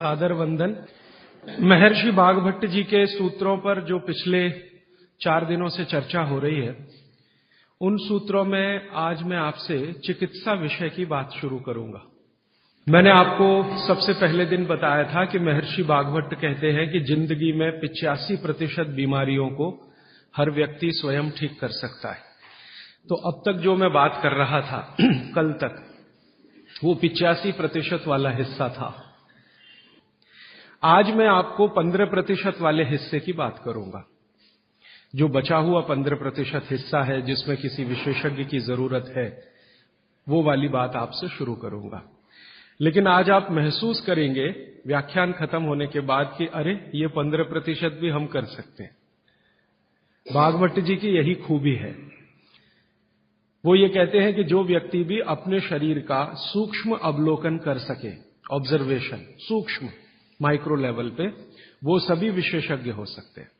आदर वंदन। महर्षि भागभट्ट जी के सूत्रों पर जो पिछले 4 दिनों से चर्चा हो रही है, उन सूत्रों में आज मैं आपसे चिकित्सा विषय की बात शुरू करूंगा। मैंने आपको सबसे पहले दिन बताया था कि महर्षि भागभट्ट कहते हैं कि जिंदगी में 85% बीमारियों को हर व्यक्ति स्वयं ठीक कर सकता है। तो अब तक जो मैं बात कर रहा था कल तक, वो 85% वाला हिस्सा था। आज मैं आपको 15% वाले हिस्से की बात करूंगा। जो बचा हुआ 15% हिस्सा है जिसमें किसी विशेषज्ञ की जरूरत है, वो वाली बात आपसे शुरू करूंगा। लेकिन आज आप महसूस करेंगे व्याख्यान खत्म होने के बाद कि अरे, ये 15% भी हम कर सकते हैं। भागवत जी की यही खूबी है। वो ये कहते हैं कि जो व्यक्ति भी अपने शरीर का सूक्ष्म अवलोकन कर सके, ऑब्जर्वेशन, सूक्ष्म माइक्रो लेवल पे, वो सभी विशेषज्ञ हो सकते हैं।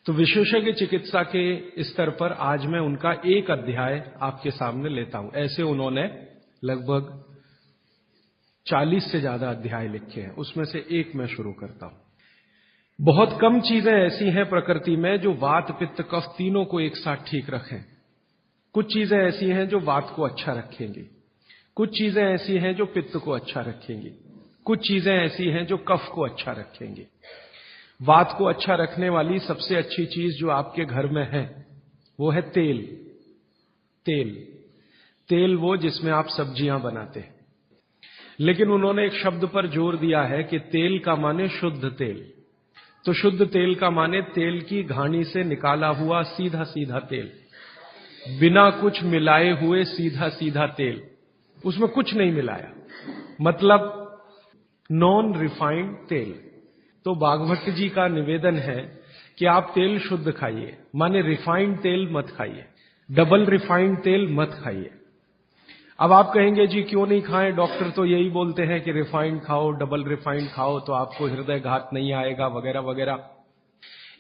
तो विशेषज्ञ चिकित्सा के स्तर पर आज मैं उनका एक अध्याय आपके सामने लेता हूं। ऐसे उन्होंने लगभग 40 से ज्यादा अध्याय लिखे हैं, उसमें से एक मैं शुरू करता हूं। बहुत कम चीजें ऐसी हैं प्रकृति में जो वात, पित्त, कफ तीनों को एक साथ ठीक रखें। कुछ चीजें ऐसी हैं जो वात को अच्छा रखेंगी, कुछ चीजें ऐसी हैं जो पित्त को अच्छा रखेंगी, कुछ चीजें ऐसी हैं जो कफ को अच्छा रखेंगी। वात को अच्छा रखने वाली सबसे अच्छी चीज जो आपके घर में है वो है तेल। तेल तेल वो जिसमें आप सब्जियां बनाते हैं। लेकिन उन्होंने एक शब्द पर जोर दिया है कि तेल का माने शुद्ध तेल। तो शुद्ध तेल का माने तेल की घानी से निकाला हुआ सीधा सीधा तेल, बिना कुछ मिलाए हुए सीधा सीधा तेल, उसमें कुछ नहीं मिलाया, मतलब नॉन रिफाइंड तेल। तो भागवत जी का निवेदन है कि आप तेल शुद्ध खाइए, माने रिफाइंड तेल मत खाइए, डबल रिफाइंड तेल मत खाइए। अब आप कहेंगे जी क्यों नहीं खाएं, डॉक्टर तो यही बोलते हैं कि रिफाइंड खाओ, डबल रिफाइंड खाओ तो आपको हृदय घात नहीं आएगा वगैरह वगैरह।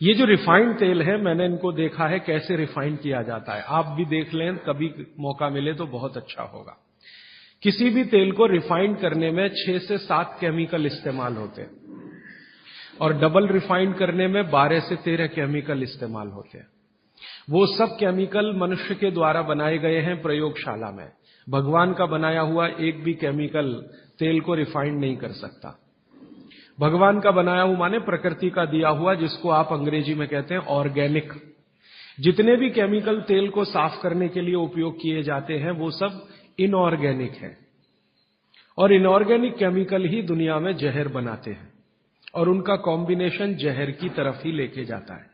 ये जो रिफाइंड तेल है, मैंने इनको देखा है कैसे रिफाइंड किया जाता है। आप भी देख लें, कभी मौका मिले तो बहुत अच्छा होगा। किसी भी तेल को रिफाइंड करने में 6 से 7 केमिकल इस्तेमाल होते हैं और डबल रिफाइंड करने में 12 से 13 केमिकल इस्तेमाल होते हैं। वो सब केमिकल मनुष्य के द्वारा बनाए गए हैं प्रयोगशाला में। भगवान का बनाया हुआ एक भी केमिकल तेल को रिफाइंड नहीं कर सकता। भगवान का बनाया हुआ माने प्रकृति का दिया हुआ, जिसको आप अंग्रेजी में कहते हैं ऑर्गेनिक। जितने भी केमिकल तेल को साफ करने के लिए उपयोग किए जाते हैं वो सब इनऑर्गेनिक है, और इनऑर्गेनिक केमिकल ही दुनिया में जहर बनाते हैं और उनका कॉम्बिनेशन जहर की तरफ ही लेके जाता है।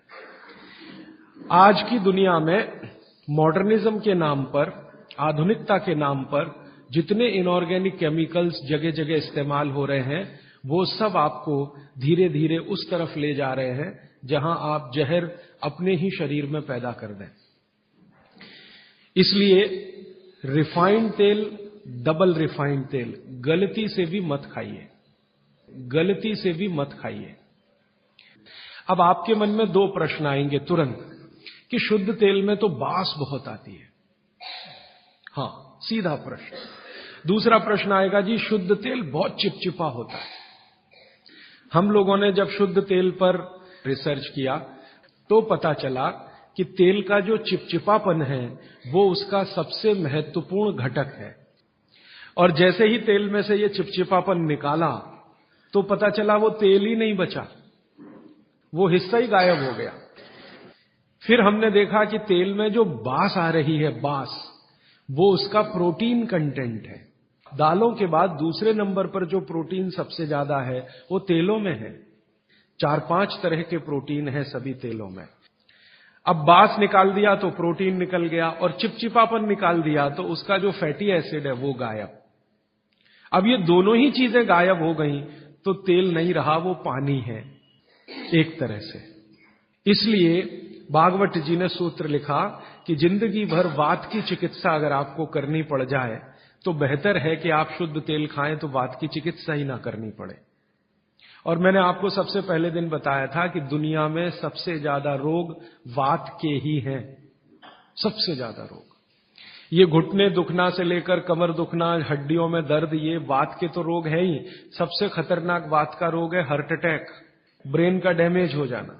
आज की दुनिया में मॉडर्निज्म के नाम पर, आधुनिकता के नाम पर जितने इनऑर्गेनिक केमिकल्स जगह जगह इस्तेमाल हो रहे हैं, वो सब आपको धीरे धीरे उस तरफ ले जा रहे हैं जहां आप जहर अपने ही शरीर में पैदा कर दें। इसलिए रिफाइंड तेल, डबल रिफाइंड तेल गलती से भी मत खाइए, गलती से भी मत खाइए। अब आपके मन में 2 प्रश्न आएंगे तुरंत कि शुद्ध तेल में तो बास बहुत आती है। हां, सीधा प्रश्न। दूसरा प्रश्न आएगा, जी शुद्ध तेल बहुत चिपचिपा होता है। हम लोगों ने जब शुद्ध तेल पर रिसर्च किया तो पता चला कि तेल का जो चिपचिपापन है वो उसका सबसे महत्वपूर्ण घटक है। और जैसे ही तेल में से ये चिपचिपापन निकाला तो पता चला वो तेल ही नहीं बचा, वो हिस्सा ही गायब हो गया। फिर हमने देखा कि तेल में जो बास आ रही है, बास, वो उसका प्रोटीन कंटेंट है। दालों के बाद दूसरे नंबर पर जो प्रोटीन सबसे ज्यादा है वो तेलों में है। 4-5 तरह के प्रोटीन है सभी तेलों में। अब बास निकाल दिया तो प्रोटीन निकल गया, और चिपचिपापन निकाल दिया तो उसका जो फैटी एसिड है वो गायब। अब ये दोनों ही चीजें गायब हो गई तो तेल नहीं रहा, वो पानी है एक तरह से। इसलिए भागवत जी ने सूत्र लिखा कि जिंदगी भर वात की चिकित्सा अगर आपको करनी पड़ जाए तो बेहतर है कि आप शुद्ध तेल खाएं तो वात की चिकित्सा ही ना करनी पड़े। और मैंने आपको सबसे पहले दिन बताया था कि दुनिया में सबसे ज्यादा रोग वात के ही हैं, सबसे ज्यादा रोग। ये घुटने दुखना से लेकर कमर दुखना, हड्डियों में दर्द, ये वात के तो रोग है ही। सबसे खतरनाक वात का रोग है हार्ट अटैक, ब्रेन का डैमेज हो जाना।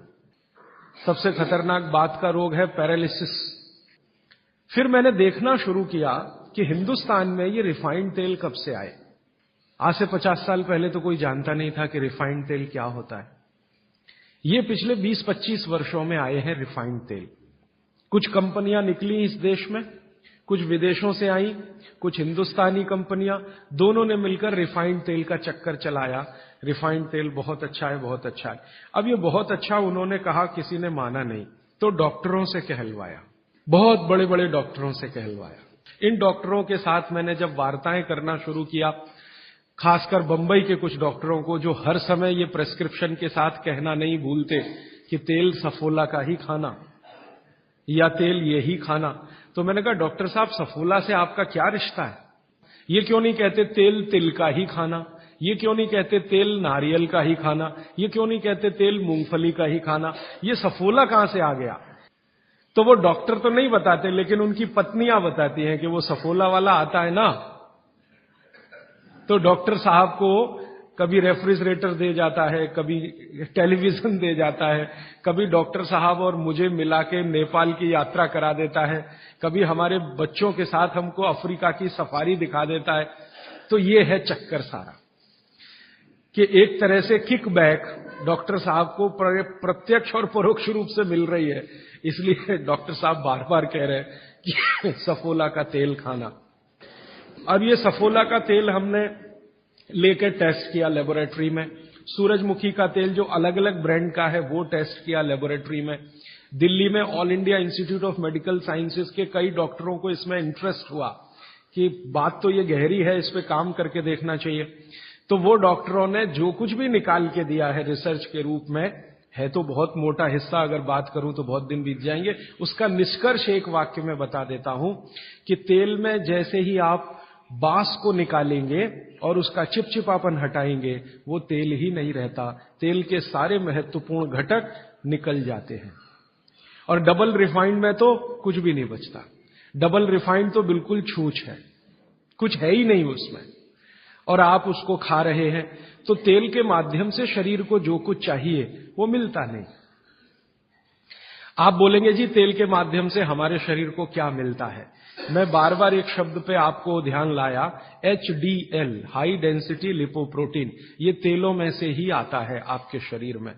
सबसे खतरनाक वात का रोग है पैरालिसिस। फिर मैंने देखना शुरू किया कि हिंदुस्तान में ये रिफाइंड तेल कब से आए। आज से 50 साल पहले तो कोई जानता नहीं था कि रिफाइंड तेल क्या होता है। ये पिछले 20-25 वर्षों में आए हैं रिफाइंड तेल। कुछ कंपनियां निकली इस देश में, कुछ विदेशों से आई, कुछ हिंदुस्तानी कंपनियां, दोनों ने मिलकर रिफाइंड तेल का चक्कर चलाया। रिफाइंड तेल बहुत अच्छा है, बहुत अच्छा है। अब ये बहुत अच्छा उन्होंने कहा, किसी ने माना नहीं, तो डॉक्टरों से कहलवाया, बहुत बड़े बड़े डॉक्टरों से कहलवाया। इन डॉक्टरों के साथ मैंने जब वार्ताएं करना शुरू किया, खासकर बंबई के कुछ डॉक्टरों को जो हर समय ये प्रेस्क्रिप्शन के साथ कहना नहीं भूलते कि तेल सफोला का ही खाना या तेल ये ही खाना, तो मैंने कहा डॉक्टर साहब सफोला से आपका क्या रिश्ता है? ये क्यों नहीं कहते तेल तिल का ही खाना? ये क्यों नहीं कहते तेल नारियल का ही खाना? ये क्यों नहीं कहते तेल मूंगफली का ही खाना? ये सफोला कहां से आ गया? तो वो डॉक्टर तो नहीं बताते, लेकिन उनकी पत्नियां बताती हैं कि वो सफोला वाला आता है ना, तो डॉक्टर साहब को कभी रेफ्रिजरेटर दे जाता है, कभी टेलीविजन दे जाता है, कभी डॉक्टर साहब और मुझे मिला के नेपाल की यात्रा करा देता है, कभी हमारे बच्चों के साथ हमको अफ्रीका की सफारी दिखा देता है। तो ये है चक्कर सारा कि एक तरह से किकबैक डॉक्टर साहब को प्रत्यक्ष और परोक्ष रूप से मिल रही है। इसलिए डॉक्टर साहब बार बार कह रहे हैं कि सफोला का तेल खाना। अब ये सफोला का तेल हमने लेकर टेस्ट किया लेबोरेटरी में। सूरजमुखी का तेल जो अलग अलग ब्रांड का है वो टेस्ट किया लेबोरेटरी में। दिल्ली में all India institute of medical sciences के कई डॉक्टरों को इसमें इंटरेस्ट हुआ कि बात तो ये गहरी है, इस पे काम करके देखना चाहिए। तो वो डॉक्टरों ने जो कुछ भी निकाल के दिया है रिसर्च के रूप में, है तो बहुत मोटा हिस्सा, अगर बात करूं तो बहुत दिन बीत जाएंगे, उसका निष्कर्ष एक वाक्य में बता देता हूं कि तेल में जैसे ही आप बांस को निकालेंगे और उसका चिपचिपापन हटाएंगे, वो तेल ही नहीं रहता, तेल के सारे महत्वपूर्ण घटक निकल जाते हैं। और डबल रिफाइंड में तो कुछ भी नहीं बचता। डबल रिफाइंड तो बिल्कुल छूछ है, कुछ है ही नहीं उसमें, और आप उसको खा रहे हैं। तो तेल के माध्यम से शरीर को जो कुछ चाहिए वो मिलता नहीं। आप बोलेंगे जी तेल के माध्यम से हमारे शरीर को क्या मिलता है? मैं बार बार एक शब्द पे आपको ध्यान लाया, HDL, हाई डेंसिटी लिपोप्रोटीन। ये तेलों में से ही आता है आपके शरीर में।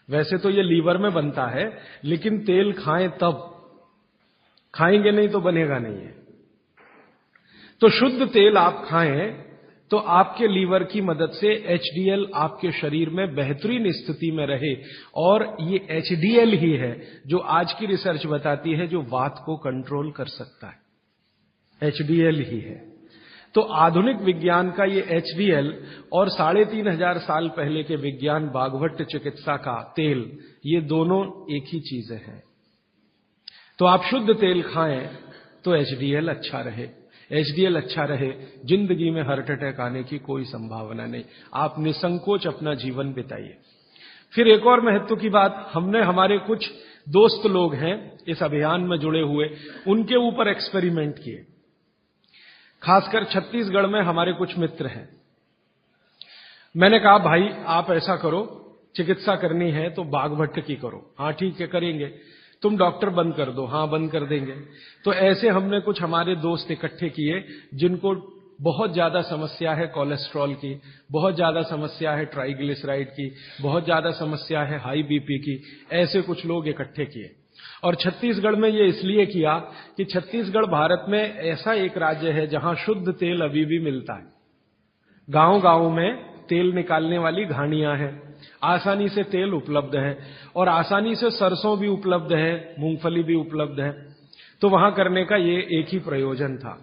वैसे तो ये लीवर में बनता है, लेकिन तेल खाएं तब, खाएंगे नहीं तो बनेगा नहीं है। तो शुद्ध तेल आप खाएं तो आपके लीवर की मदद से HDL आपके शरीर में बेहतरीन स्थिति में रहे। और ये HDL ही है जो आज की रिसर्च बताती है जो वात को कंट्रोल कर सकता है, HDL ही है। तो आधुनिक विज्ञान का ये HDL और 3500 साल पहले के विज्ञान बागभट्ट चिकित्सा का तेल, ये दोनों एक ही चीजें हैं। तो आप शुद्ध तेल खाएं तो HDL अच्छा रहे, HDL अच्छा रहे, जिंदगी में हार्ट अटैक आने की कोई संभावना नहीं। आप निसंकोच अपना जीवन बिताइए। फिर एक और महत्व की बात, हमने हमारे कुछ दोस्त लोग हैं इस अभियान में जुड़े हुए, उनके ऊपर एक्सपेरिमेंट किए। खासकर छत्तीसगढ़ में हमारे कुछ मित्र हैं। मैंने कहा भाई आप ऐसा करो, चिकित्सा करनी है तो बागभट्ट की करो। हाँ ठीक है करेंगे। तुम डॉक्टर बंद कर दो। हाँ बंद कर देंगे। तो ऐसे हमने कुछ हमारे दोस्त इकट्ठे किए जिनको बहुत ज्यादा समस्या है कोलेस्ट्रॉल की, बहुत ज्यादा समस्या है ट्राइग्लिसराइड की, बहुत ज्यादा समस्या है हाई बीपी की। ऐसे कुछ लोग इकट्ठे किए। और छत्तीसगढ़ में ये इसलिए किया कि छत्तीसगढ़ भारत में ऐसा एक राज्य है जहां शुद्ध तेल अभी भी मिलता है। गांव गांव में तेल निकालने वाली घानियां हैं, आसानी से तेल उपलब्ध है, और आसानी से सरसों भी उपलब्ध है, मूंगफली भी उपलब्ध है। तो वहां करने का ये एक ही प्रयोजन था,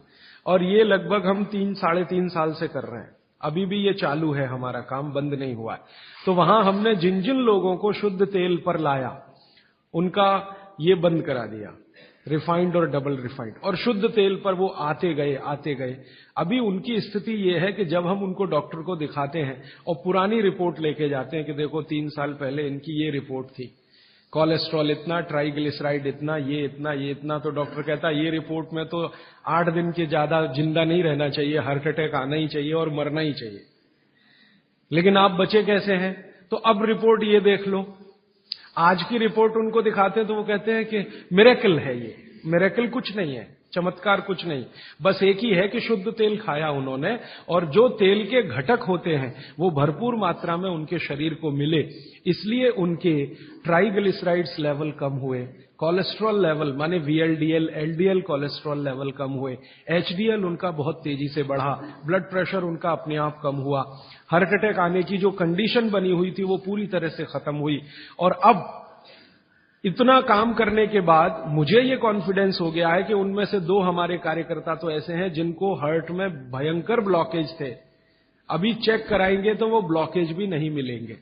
और ये लगभग हम 3-3.5 साल से कर रहे हैं। अभी भी ये चालू है, हमारा काम बंद नहीं हुआ है। तो वहां हमने जिन जिन लोगों को शुद्ध तेल पर लाया उनका ये बंद करा दिया, रिफाइंड और डबल रिफाइंड, और शुद्ध तेल पर वो आते गए। अभी उनकी स्थिति ये है कि जब हम उनको डॉक्टर को दिखाते हैं और पुरानी रिपोर्ट लेके जाते हैं कि देखो 3 साल पहले इनकी ये रिपोर्ट थी, कोलेस्ट्रॉल इतना, ट्राइग्लिसराइड इतना, ये इतना, ये इतना। तो डॉक्टर कहता है ये रिपोर्ट में तो 8 दिन के ज्यादा जिंदा नहीं रहना चाहिए, हार्ट अटैक आना ही चाहिए और मरना ही चाहिए। लेकिन आप बचे कैसे हैं? तो अब रिपोर्ट ये देख लो। आज की रिपोर्ट उनको दिखाते हैं तो वो कहते हैं कि मिरेकल है। ये मिरेकल कुछ नहीं है, चमत्कार कुछ नहीं, बस एक ही है कि शुद्ध तेल खाया उन्होंने, और जो तेल के घटक होते हैं वो भरपूर मात्रा में उनके शरीर को मिले, इसलिए उनके ट्राइग्लिसराइड्स लेवल कम हुए, कोलेस्ट्रॉल लेवल माने वीएलडीएल, एलडीएल कोलेस्ट्रॉल लेवल कम हुए, एचडीएल उनका बहुत तेजी से बढ़ा, ब्लड प्रेशर उनका अपने आप कम हुआ, हार्ट अटैक आने की जो कंडीशन बनी हुई थी वो पूरी तरह से खत्म हुई। और अब इतना काम करने के बाद मुझे ये कॉन्फिडेंस हो गया है कि उनमें से 2 हमारे कार्यकर्ता तो ऐसे हैं जिनको हार्ट में भयंकर ब्लॉकेज थे, अभी चेक कराएंगे तो वो ब्लॉकेज भी नहीं मिलेंगे।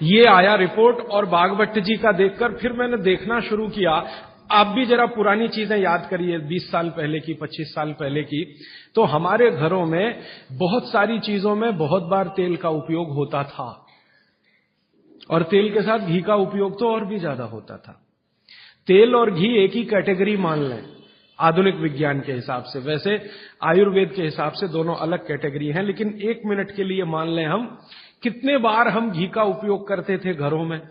ये आया रिपोर्ट, और बागभट्ट जी का देखकर फिर मैंने देखना शुरू किया। आप भी जरा पुरानी चीजें याद करिए, 20 साल पहले की, 25 साल पहले की। तो हमारे घरों में बहुत सारी चीजों में बहुत बार तेल का उपयोग होता था, और तेल के साथ घी का उपयोग तो और भी ज्यादा होता था। तेल और घी एक ही कैटेगरी मान लें आधुनिक विज्ञान के हिसाब से, वैसे आयुर्वेद के हिसाब से दोनों अलग कैटेगरी हैं, लेकिन 1 मिनट के लिए मान लें हम, कितने बार हम घी का उपयोग करते थे घरों में।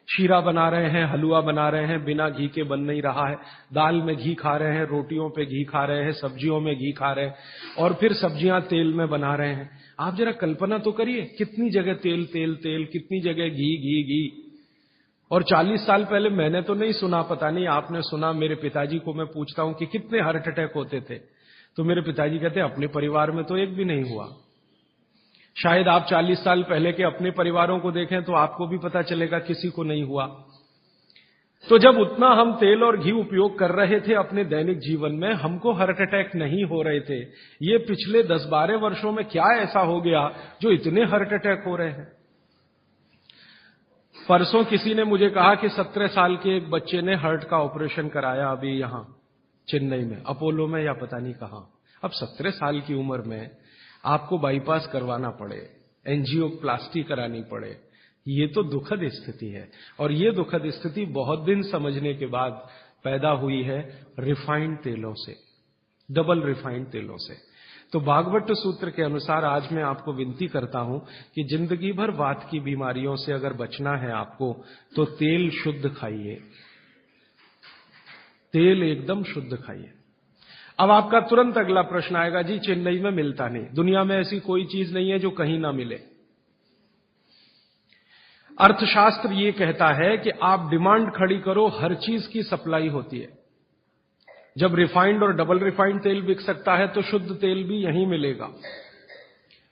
शीरा बना रहे हैं, हलवा बना रहे हैं, बिना घी के बन नहीं रहा है, दाल में घी खा रहे हैं, रोटियों पे घी खा रहे हैं, सब्जियों में घी खा रहे हैं, और फिर सब्जियां तेल में बना रहे हैं। आप जरा कल्पना तो करिए, कितनी जगह तेल तेल तेल, कितनी जगह घी घी घी। और 40 साल पहले मैंने तो नहीं सुना, पता नहीं आपने सुना, मेरे पिताजी को मैं पूछता हूं कि कितने हार्ट अटैक होते थे, तो मेरे पिताजी कहते अपने परिवार में तो एक भी नहीं हुआ। शायद आप 40 साल पहले के अपने परिवारों को देखें तो आपको भी पता चलेगा किसी को नहीं हुआ। तो जब उतना हम तेल और घी उपयोग कर रहे थे अपने दैनिक जीवन में, हमको हार्ट अटैक नहीं हो रहे थे। ये पिछले 10-12 वर्षों में क्या ऐसा हो गया जो इतने हार्ट अटैक हो रहे हैं? परसों किसी ने मुझे कहा कि 17 साल के एक बच्चे ने हार्ट का ऑपरेशन कराया अभी यहां चेन्नई में, अपोलो में या पता नहीं कहां। अब 17 साल की उम्र में आपको बाईपास करवाना पड़े, एंजियोप्लास्टी करानी पड़े, ये तो दुखद स्थिति है। और ये दुखद स्थिति बहुत दिन समझने के बाद पैदा हुई है रिफाइंड तेलों से, डबल रिफाइंड तेलों से। तो भागवत सूत्र के अनुसार आज मैं आपको विनती करता हूं कि जिंदगी भर वात की बीमारियों से अगर बचना है आपको, तो तेल शुद्ध खाइए, तेल एकदम शुद्ध खाइए। अब आपका तुरंत अगला प्रश्न आएगा, जी चेन्नई में मिलता नहीं, दुनिया में ऐसी कोई चीज नहीं है जो कहीं ना मिले। अर्थशास्त्र ये कहता है कि आप डिमांड खड़ी करो, हर चीज की सप्लाई होती है। जब रिफाइंड और डबल रिफाइंड तेल बिक सकता है तो शुद्ध तेल भी यहीं मिलेगा।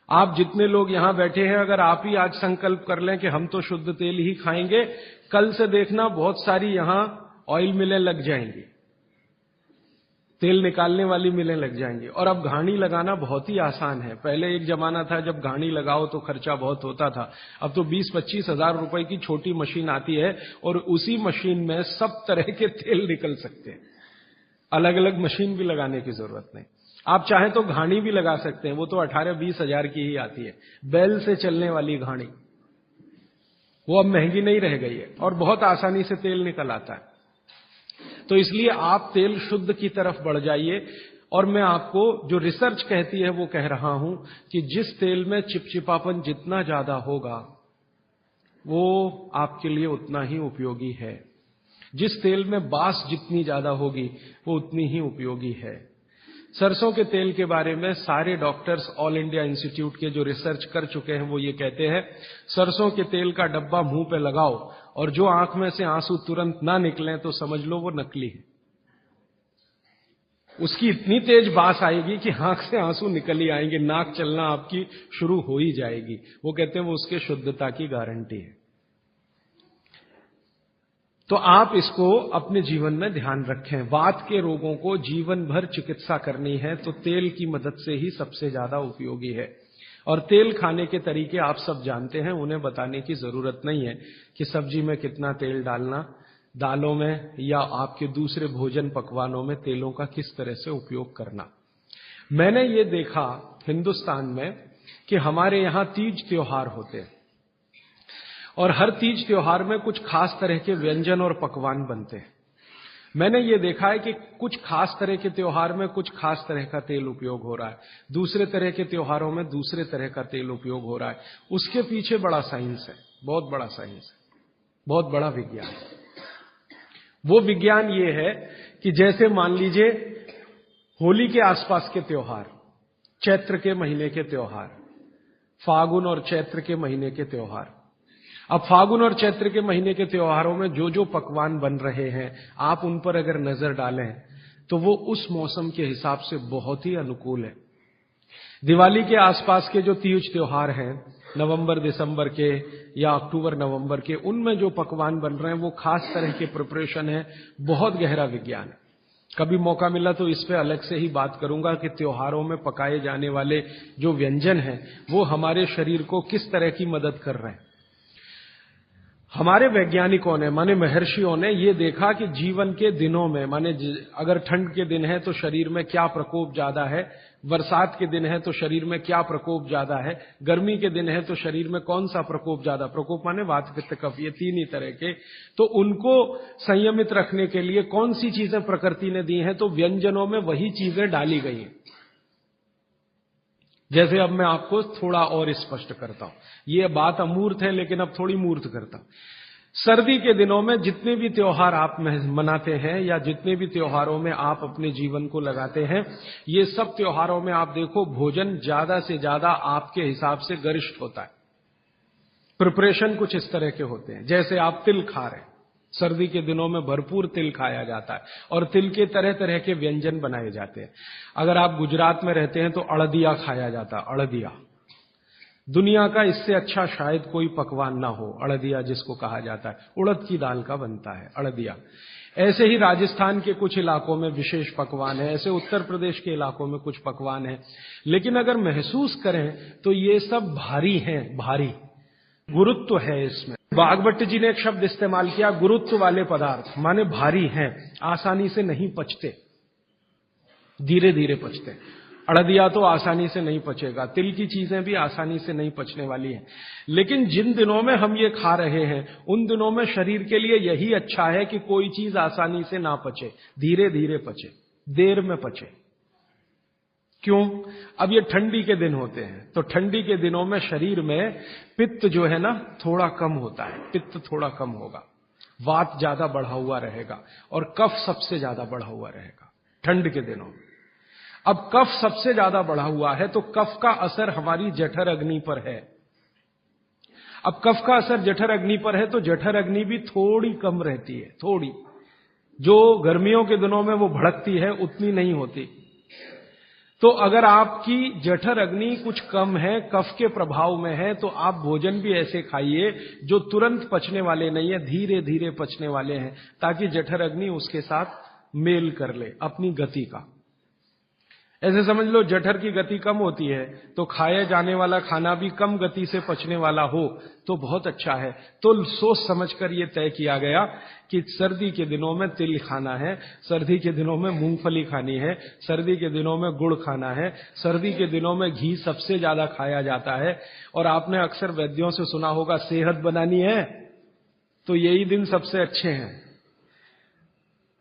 आप जितने लोग यहां बैठे हैं, अगर आप ही आज संकल्प कर लें कि हम तो शुद्ध तेल ही खाएंगे, कल से देखना बहुत सारी यहां ऑयल मिलें लग जाएंगी, तेल निकालने वाली मिलें लग जाएंगी। और अब घानी लगाना बहुत ही आसान है। पहले एक जमाना था जब घानी लगाओ तो खर्चा बहुत होता था। अब तो 20-25 हजार रुपए की छोटी मशीन आती है और उसी मशीन में सब तरह के तेल निकल सकते हैं। अलग अलग मशीन भी लगाने की जरूरत नहीं। आप चाहें तो घानी भी लगा सकते हैं, वो तो 18-20 हजार की ही आती है, बैल से चलने वाली घानी। वो अब महंगी नहीं रह गई है और बहुत आसानी से तेल निकल आता है। तो इसलिए आप तेल शुद्ध की तरफ बढ़ जाइए। और मैं आपको जो रिसर्च कहती है वो कह रहा हूं कि जिस तेल में चिपचिपापन जितना ज्यादा होगा वो आपके लिए उतना ही उपयोगी है। जिस तेल में बास जितनी ज्यादा होगी वो उतनी ही उपयोगी है। सरसों के तेल के बारे में सारे डॉक्टर्स ऑल इंडिया इंस्टीट्यूट के जो रिसर्च कर चुके हैं वो ये कहते हैं, सरसों के तेल का डब्बा मुंह पे लगाओ और जो आंख में से आंसू तुरंत ना निकलें तो समझ लो वो नकली है। उसकी इतनी तेज बास आएगी कि आंख से आंसू निकल ही आएंगे, नाक चलना आपकी शुरू हो ही जाएगी। वो कहते हैं वो उसके शुद्धता की गारंटी है। तो आप इसको अपने जीवन में ध्यान रखें। वात के रोगों को जीवन भर चिकित्सा करनी है तो तेल की मदद से ही सबसे ज्यादा उपयोगी है। और तेल खाने के तरीके आप सब जानते हैं, उन्हें बताने की जरूरत नहीं है कि सब्जी में कितना तेल डालना, दालों में या आपके दूसरे भोजन पकवानों में तेलों का किस तरह से उपयोग करना। मैंने ये देखा हिंदुस्तान में कि हमारे यहां तीज त्योहार होते हैं और हर तीज त्योहार में कुछ खास तरह के व्यंजन और पकवान बनते हैं। मैंने ये देखा है कि कुछ खास तरह के त्योहार में कुछ खास तरह का तेल उपयोग हो रहा है, दूसरे तरह के त्योहारों में दूसरे तरह का तेल उपयोग हो रहा है। उसके पीछे बड़ा साइंस है, बहुत बड़ा साइंस है, बहुत बड़ा विज्ञान है। वो विज्ञान ये है कि जैसे मान लीजिए होली के आसपास के त्योहार, चैत्र के महीने के त्योहार, फागुन और चैत्र के महीने के त्योहार। अब फागुन और चैत्र के महीने के त्योहारों में जो जो पकवान बन रहे हैं, आप उन पर अगर नजर डालें तो वो उस मौसम के हिसाब से बहुत ही अनुकूल है। दिवाली के आसपास के जो तीज त्योहार हैं, नवंबर दिसंबर के या अक्टूबर नवंबर के, उनमें जो पकवान बन रहे हैं वो खास तरह के प्रिपरेशन है, बहुत गहरा विज्ञान है। कभी मौका मिला तो इस पे अलग से ही बात करूंगा कि त्योहारों में पकाए जाने वाले जो व्यंजन हैं वो हमारे शरीर को किस तरह की मदद कर रहे हैं। हमारे वैज्ञानिकों ने, माने महर्षियों ने, ये देखा कि जीवन के दिनों में, माने अगर ठंड के दिन है तो शरीर में क्या प्रकोप ज्यादा है, बरसात के दिन है तो शरीर में क्या प्रकोप ज्यादा है, गर्मी के दिन है तो शरीर में कौन सा प्रकोप ज्यादा, प्रकोप माने वात पित्त कफ, ये तीन ही तरह के, तो उनको संयमित रखने के लिए कौन सी चीजें प्रकृति ने दी हैं, तो व्यंजनों में वही चीजें डाली गई हैं। जैसे अब मैं आपको थोड़ा और स्पष्ट करता हूं, ये बात अमूर्त है लेकिन अब थोड़ी मूर्त करता हूं। सर्दी के दिनों में जितने भी त्योहार आप मनाते हैं या जितने भी त्योहारों में आप अपने जीवन को लगाते हैं, ये सब त्योहारों में आप देखो भोजन ज्यादा से ज्यादा आपके हिसाब से गरिष्ठ होता है। प्रिपरेशन कुछ इस तरह के होते हैं, जैसे आप तिल खा रहे हैं, सर्दी के दिनों में भरपूर तिल खाया जाता है और तिल के तरह तरह के व्यंजन बनाए जाते हैं। अगर आप गुजरात में रहते हैं तो अड़दिया खाया जाता है, अड़दिया। दुनिया का इससे अच्छा शायद कोई पकवान ना हो, अड़दिया जिसको कहा जाता है, उड़द की दाल का बनता है अड़दिया। ऐसे ही राजस्थान के कुछ इलाकों में विशेष पकवान है, ऐसे उत्तर प्रदेश के इलाकों में कुछ पकवान है। लेकिन अगर महसूस करें तो ये सब भारी हैं, भारी गुरुत्व है इसमें। बागभट्ट जी ने एक शब्द इस्तेमाल किया, गुरुत्व वाले पदार्थ, माने भारी हैं, आसानी से नहीं पचते, धीरे धीरे पचते। अड़दिया तो आसानी से नहीं पचेगा, तिल की चीजें भी आसानी से नहीं पचने वाली हैं। लेकिन जिन दिनों में हम ये खा रहे हैं उन दिनों में शरीर के लिए यही अच्छा है कि कोई चीज आसानी से ना पचे, धीरे धीरे पचे, देर में पचे। क्यों? अब ये ठंडी के दिन होते हैं तो ठंडी के दिनों में शरीर में पित्त जो है ना थोड़ा कम होता है, पित्त थोड़ा कम होगा, वात ज्यादा बढ़ा हुआ रहेगा और कफ सबसे ज्यादा बढ़ा हुआ रहेगा ठंड के दिनों में। अब कफ सबसे ज्यादा बढ़ा हुआ है तो कफ का असर हमारी जठर अग्नि पर है। अब कफ का असर जठर अग्नि पर है तो जठर अग्नि भी थोड़ी कम रहती है, थोड़ी, जो गर्मियों के दिनों में वो भड़कती है उतनी नहीं होती। तो अगर आपकी जठर अग्नि कुछ कम है, कफ के प्रभाव में है, तो आप भोजन भी ऐसे खाइए जो तुरंत पचने वाले नहीं है, धीरे धीरे पचने वाले हैं, ताकि जठर अग्नि उसके साथ मेल कर ले अपनी गति का। ऐसे समझ लो जठर की गति कम होती है तो खाया जाने वाला खाना भी कम गति से पचने वाला हो तो बहुत अच्छा है। तो सोच समझकर यह तय किया गया कि सर्दी के दिनों में तिल खाना है, सर्दी के दिनों में मूंगफली खानी है, सर्दी के दिनों में गुड़ खाना है, सर्दी के दिनों में घी सबसे ज्यादा खाया जाता है। और आपने अक्सर वैद्यों से सुना होगा सेहत बनानी है तो यही दिन सबसे अच्छे हैं,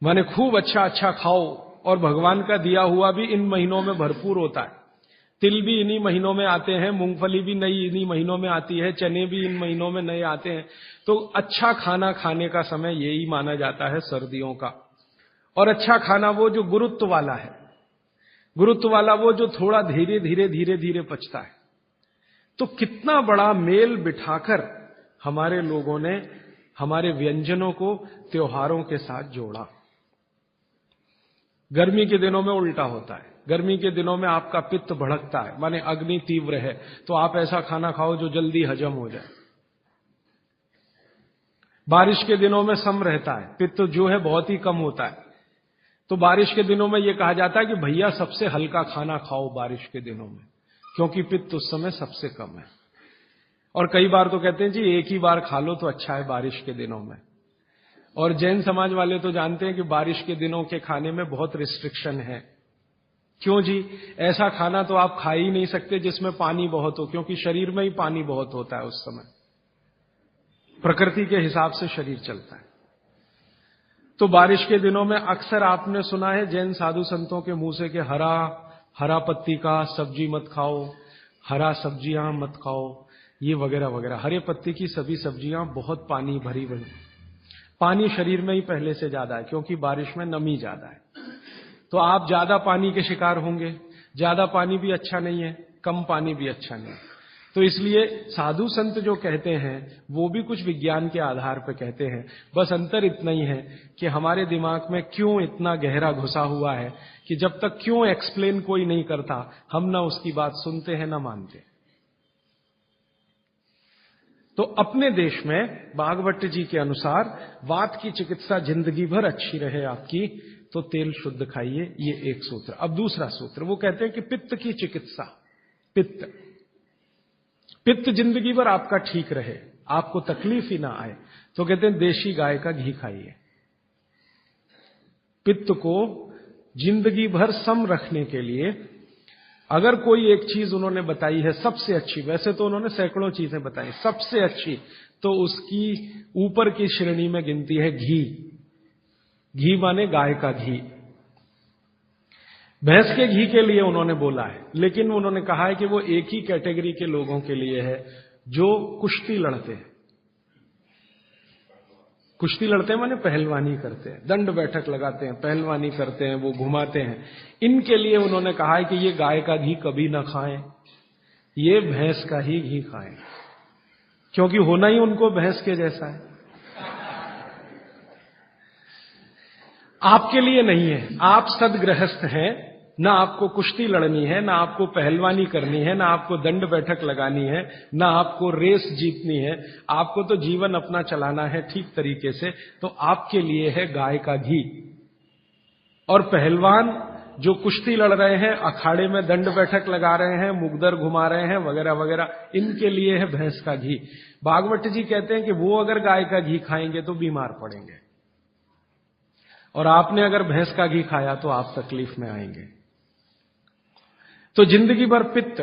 माने खूब अच्छा अच्छा खाओ। और भगवान का दिया हुआ भी इन महीनों में भरपूर होता है। तिल भी इन्हीं महीनों में आते हैं, मूंगफली भी नई इन्हीं महीनों में आती है, चने भी इन महीनों में नए आते हैं। तो अच्छा खाना खाने का समय यही माना जाता है सर्दियों का। और अच्छा खाना वो जो गुरुत्व वाला है, गुरुत्व वाला वो जो थोड़ा धीरे धीरे धीरे धीरे पचता है। तो कितना बड़ा मेल बिठाकर हमारे लोगों ने हमारे व्यंजनों को त्योहारों के साथ जोड़ा। गर्मी के दिनों में उल्टा होता है, गर्मी के दिनों में आपका पित्त भड़कता है, माने अग्नि तीव्र है, तो आप ऐसा खाना खाओ जो जल्दी हजम हो जाए। बारिश के दिनों में सम रहता है, पित्त जो है बहुत ही कम होता है, तो बारिश के दिनों में यह कहा जाता है कि भैया सबसे हल्का खाना खाओ बारिश के दिनों में, क्योंकि पित्त उस समय सबसे कम है। और कई बार तो कहते हैं जी एक ही बार खा लो तो अच्छा है बारिश के दिनों में। और जैन समाज वाले तो जानते हैं कि बारिश के दिनों के खाने में बहुत रिस्ट्रिक्शन है। क्यों जी? ऐसा खाना तो आप खा ही नहीं सकते जिसमें पानी बहुत हो, क्योंकि शरीर में ही पानी बहुत होता है उस समय। प्रकृति के हिसाब से शरीर चलता है। तो बारिश के दिनों में अक्सर आपने सुना है जैन साधु संतों के मुंह से कि हरा पत्ती का सब्जी मत खाओ, हरा सब्जियां मत खाओ, ये वगैरह वगैरह। हरे पत्ती की सभी सब्जियां बहुत पानी भरी हुई, पानी शरीर में ही पहले से ज्यादा है क्योंकि बारिश में नमी ज्यादा है। तो आप ज्यादा पानी के शिकार होंगे। ज्यादा पानी भी अच्छा नहीं है, कम पानी भी अच्छा नहीं है। तो इसलिए साधु संत जो कहते हैं वो भी कुछ विज्ञान के आधार पर कहते हैं। बस अंतर इतना ही है कि हमारे दिमाग में क्यों इतना गहरा घुसा हुआ है कि जब तक क्यों एक्सप्लेन कोई नहीं करता हम ना उसकी बात सुनते हैं ना मानते। तो अपने देश में भागवत जी के अनुसार वात की चिकित्सा जिंदगी भर अच्छी रहे आपकी तो तेल शुद्ध खाइए, ये एक सूत्र। अब दूसरा सूत्र वो कहते हैं कि पित्त की चिकित्सा, पित्त जिंदगी भर आपका ठीक रहे, आपको तकलीफ ही ना आए, तो कहते हैं देशी गाय का घी खाइए। पित्त को जिंदगी भर सम रखने के लिए अगर कोई एक चीज उन्होंने बताई है सबसे अच्छी, वैसे तो उन्होंने सैकड़ों चीजें बताई, सबसे अच्छी तो उसकी ऊपर की श्रेणी में गिनती है घी। घी माने गाय का घी। भैंस के घी के लिए उन्होंने बोला है, लेकिन उन्होंने कहा है कि वो एक ही कैटेगरी के लोगों के लिए है जो कुश्ती लड़ते हैं। कुश्ती लड़ते हैं माने पहलवानी करते हैं, दंड बैठक लगाते हैं, पहलवानी करते हैं, वो घुमाते हैं। इनके लिए उन्होंने कहा है कि ये गाय का घी कभी ना खाएं, ये भैंस का ही घी खाएं, क्योंकि होना ही उनको भैंस के जैसा है। आपके लिए नहीं है, आप सदगृहस्थ हैं, ना आपको कुश्ती लड़नी है, ना आपको पहलवानी करनी है, ना आपको दंड बैठक लगानी है, ना आपको रेस जीतनी है, आपको तो जीवन अपना चलाना है ठीक तरीके से। तो आपके लिए है गाय का घी। और पहलवान जो कुश्ती लड़ रहे हैं, अखाड़े में दंड बैठक लगा रहे हैं, मुगदर घुमा रहे हैं वगैरह वगैरह, इनके लिए है भैंस का घी। भागवत जी कहते हैं कि वो अगर गाय का घी खाएंगे तो बीमार पड़ेंगे, और आपने अगर भैंस का घी खाया तो आप तकलीफ में आएंगे। तो जिंदगी भर पित्त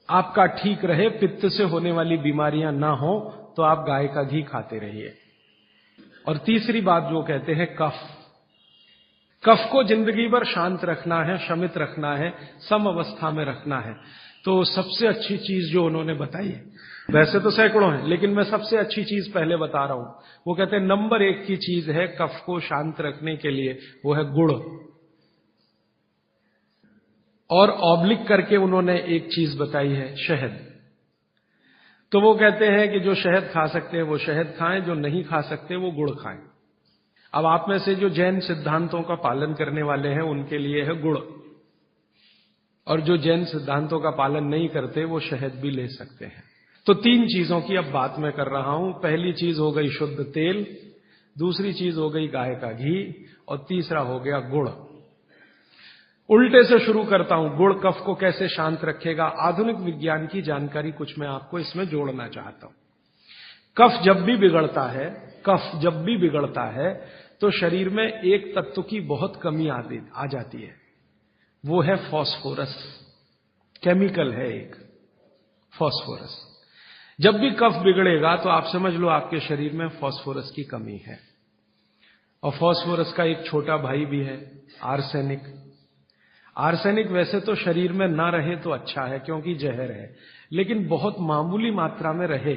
आपका ठीक रहे, पित्त से होने वाली बीमारियां ना हो, तो आप गाय का घी खाते रहिए। और तीसरी बात जो कहते हैं कफ, कफ को जिंदगी भर शांत रखना है, शमित रखना है, सम अवस्था में रखना है। तो सबसे अच्छी चीज जो उन्होंने बताई है, वैसे तो सैकड़ों हैं, लेकिन मैं सबसे अच्छी चीज पहले बता रहा हूं। वो कहते हैं नंबर 1 की चीज है कफ को शांत रखने के लिए, वो है गुड़। और ऑब्लिक करके उन्होंने एक चीज बताई है, शहद। तो वो कहते हैं कि जो शहद खा सकते हैं वो शहद खाएं, जो नहीं खा सकते वो गुड़ खाएं। अब आप में से जो जैन सिद्धांतों का पालन करने वाले हैं उनके लिए है गुड़, और जो जैन सिद्धांतों का पालन नहीं करते वो शहद भी ले सकते हैं। तो 3 चीजों की अब बात मैं कर रहा हूं। पहली चीज हो गई शुद्ध तेल, दूसरी चीज हो गई गाय का घी, और तीसरा हो गया गुड़। उल्टे से शुरू करता हूं, गुड़ कफ को कैसे शांत रखेगा। आधुनिक विज्ञान की जानकारी कुछ मैं आपको इसमें जोड़ना चाहता हूं। कफ जब भी बिगड़ता है तो शरीर में एक तत्व की बहुत कमी आ जाती है, वो है फास्फोरस। केमिकल है एक फास्फोरस। जब भी कफ बिगड़ेगा तो आप समझ लो आपके शरीर में फास्फोरस की कमी है। और फास्फोरस का एक छोटा भाई भी है, आर्सेनिक। आर्सेनिक वैसे तो शरीर में ना रहे तो अच्छा है क्योंकि जहर है, लेकिन बहुत मामूली मात्रा में रहे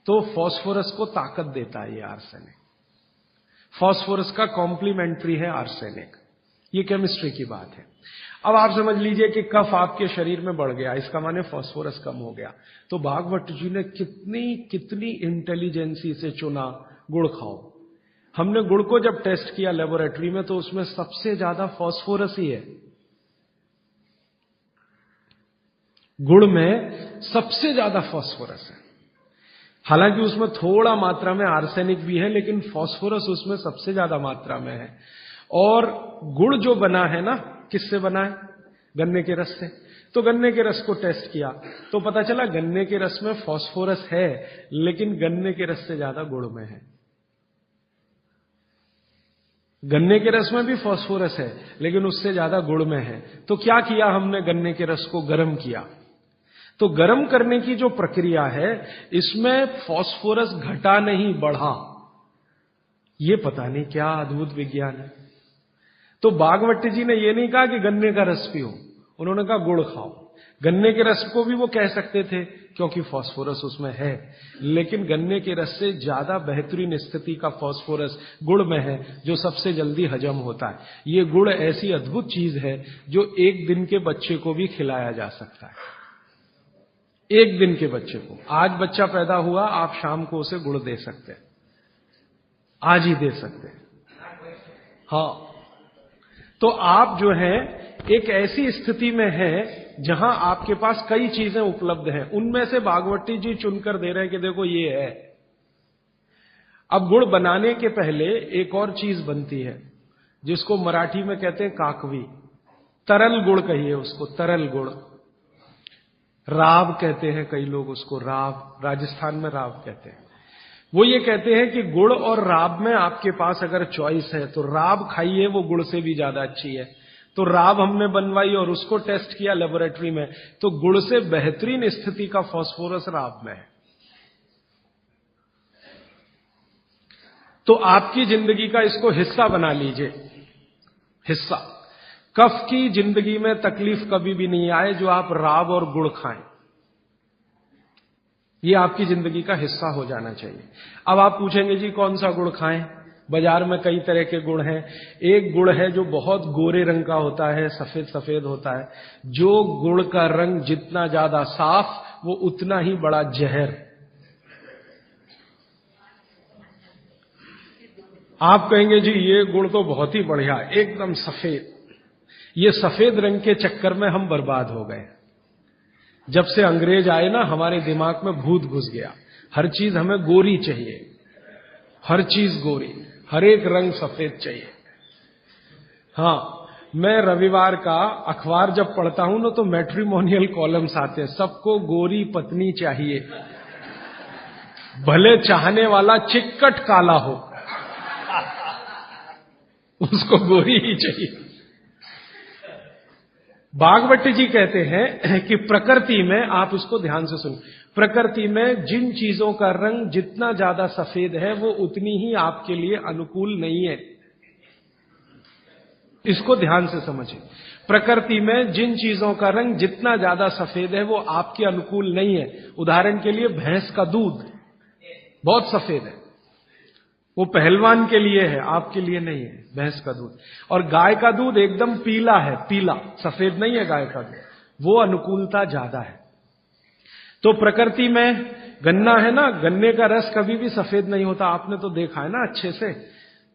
तो फास्फोरस को ताकत देता है ये आर्सेनिक। फास्फोरस का कॉम्प्लीमेंट्री है आर्सेनिक। ये केमिस्ट्री की बात है। अब आप समझ लीजिए कि कफ आपके शरीर में बढ़ गया, इसका माने फास्फोरस कम हो गया। तो भागवत जी ने कितनी इंटेलिजेंसी से चुना, गुड़ खाओ। हमने गुड़ को जब टेस्ट किया लेबोरेटरी में तो उसमें सबसे ज्यादा फास्फोरस ही है। गुड़ में सबसे ज्यादा फास्फोरस है। हालांकि उसमें थोड़ा मात्रा में आर्सेनिक भी है, लेकिन फास्फोरस उसमें सबसे ज्यादा मात्रा में है। और गुड़ जो बना है ना, किससे बना है? गन्ने के रस से। तो गन्ने के रस को टेस्ट किया तो पता चला गन्ने के रस में फास्फोरस है, लेकिन गन्ने के रस से ज्यादा गुड़ में है। गन्ने के रस में भी फास्फोरस है, लेकिन उससे ज्यादा गुड़ में है। तो क्या किया हमने? गन्ने के रस को गर्म किया। तो गर्म करने की जो प्रक्रिया है, इसमें फास्फोरस घटा नहीं बढ़ा। ये पता नहीं क्या अद्भुत विज्ञान है। तो बागवती जी ने ये नहीं कहा कि गन्ने का रस पियो, उन्होंने कहा गुड़ खाओ। गन्ने के रस को भी वो कह सकते थे क्योंकि फास्फोरस उसमें है, लेकिन गन्ने के रस से ज्यादा बेहतरीन स्थिति का फास्फोरस गुड़ में है, जो सबसे जल्दी हजम होता है। ये गुड़ ऐसी अद्भुत चीज है जो 1 दिन के बच्चे को भी खिलाया जा सकता है। 1 दिन के बच्चे को, आज बच्चा पैदा हुआ, आप शाम को उसे गुड़ दे सकते हैं, आज ही दे सकते हैं। हाँ, तो आप जो है एक ऐसी स्थिति में है जहां आपके पास कई चीजें उपलब्ध हैं, उनमें से भागवती जी चुनकर दे रहे हैं कि देखो ये है। अब गुड़ बनाने के पहले एक और चीज बनती है जिसको मराठी में कहते हैं काकवी, तरल गुड़ कहिए उसको, तरल गुड़। राब कहते हैं कई लोग उसको, राब, राजस्थान में राब कहते हैं। वो ये कहते हैं कि गुड़ और राब में आपके पास अगर चॉइस है तो राब खाइए, वो गुड़ से भी ज्यादा अच्छी है। तो राब हमने बनवाई और उसको टेस्ट किया लेबोरेटरी में, तो गुड़ से बेहतरीन स्थिति का फास्फोरस राब में है। तो आपकी जिंदगी का इसको हिस्सा बना लीजिए, हिस्सा। कफ की जिंदगी में तकलीफ कभी भी नहीं आए जो आप राब और गुड़ खाएं, ये आपकी जिंदगी का हिस्सा हो जाना चाहिए। अब आप पूछेंगे जी कौन सा गुड़ खाएं? बाजार में कई तरह के गुड़ हैं। एक गुड़ है जो बहुत गोरे रंग का होता है, सफेद सफेद होता है। जो गुड़ का रंग जितना ज्यादा साफ, वो उतना ही बड़ा जहर। आप कहेंगे जी ये गुड़ तो बहुत ही बढ़िया, एकदम सफेद। ये सफेद रंग के चक्कर में हम बर्बाद हो गए। जब से अंग्रेज आए ना, हमारे दिमाग में भूत घुस गया, हर चीज हमें गोरी चाहिए, हर चीज गोरी, हर एक रंग सफेद चाहिए। हां, मैं रविवार का अखबार जब पढ़ता हूं ना, तो मैट्रिमोनियल कॉलम्स आते हैं, सबको गोरी पत्नी चाहिए, भले चाहने वाला चिक्कट काला हो, उसको गोरी ही चाहिए। भागवती जी कहते हैं कि प्रकृति में, आप इसको ध्यान से सुनिए, प्रकृति में जिन चीजों का रंग जितना ज्यादा सफेद है वो उतनी ही आपके लिए अनुकूल नहीं है। इसको ध्यान से समझिए। प्रकृति में जिन चीजों का रंग जितना ज्यादा सफेद है वो आपके अनुकूल नहीं है। उदाहरण के लिए भैंस का दूध बहुत सफेद है, वो पहलवान के लिए है, आपके लिए नहीं है भैंस का दूध। और गाय का दूध एकदम पीला है, पीला, सफेद नहीं है गाय का दूध, वो अनुकूलता ज्यादा है। तो प्रकृति में गन्ना है ना, गन्ने का रस कभी भी सफेद नहीं होता, आपने तो देखा है ना अच्छे से।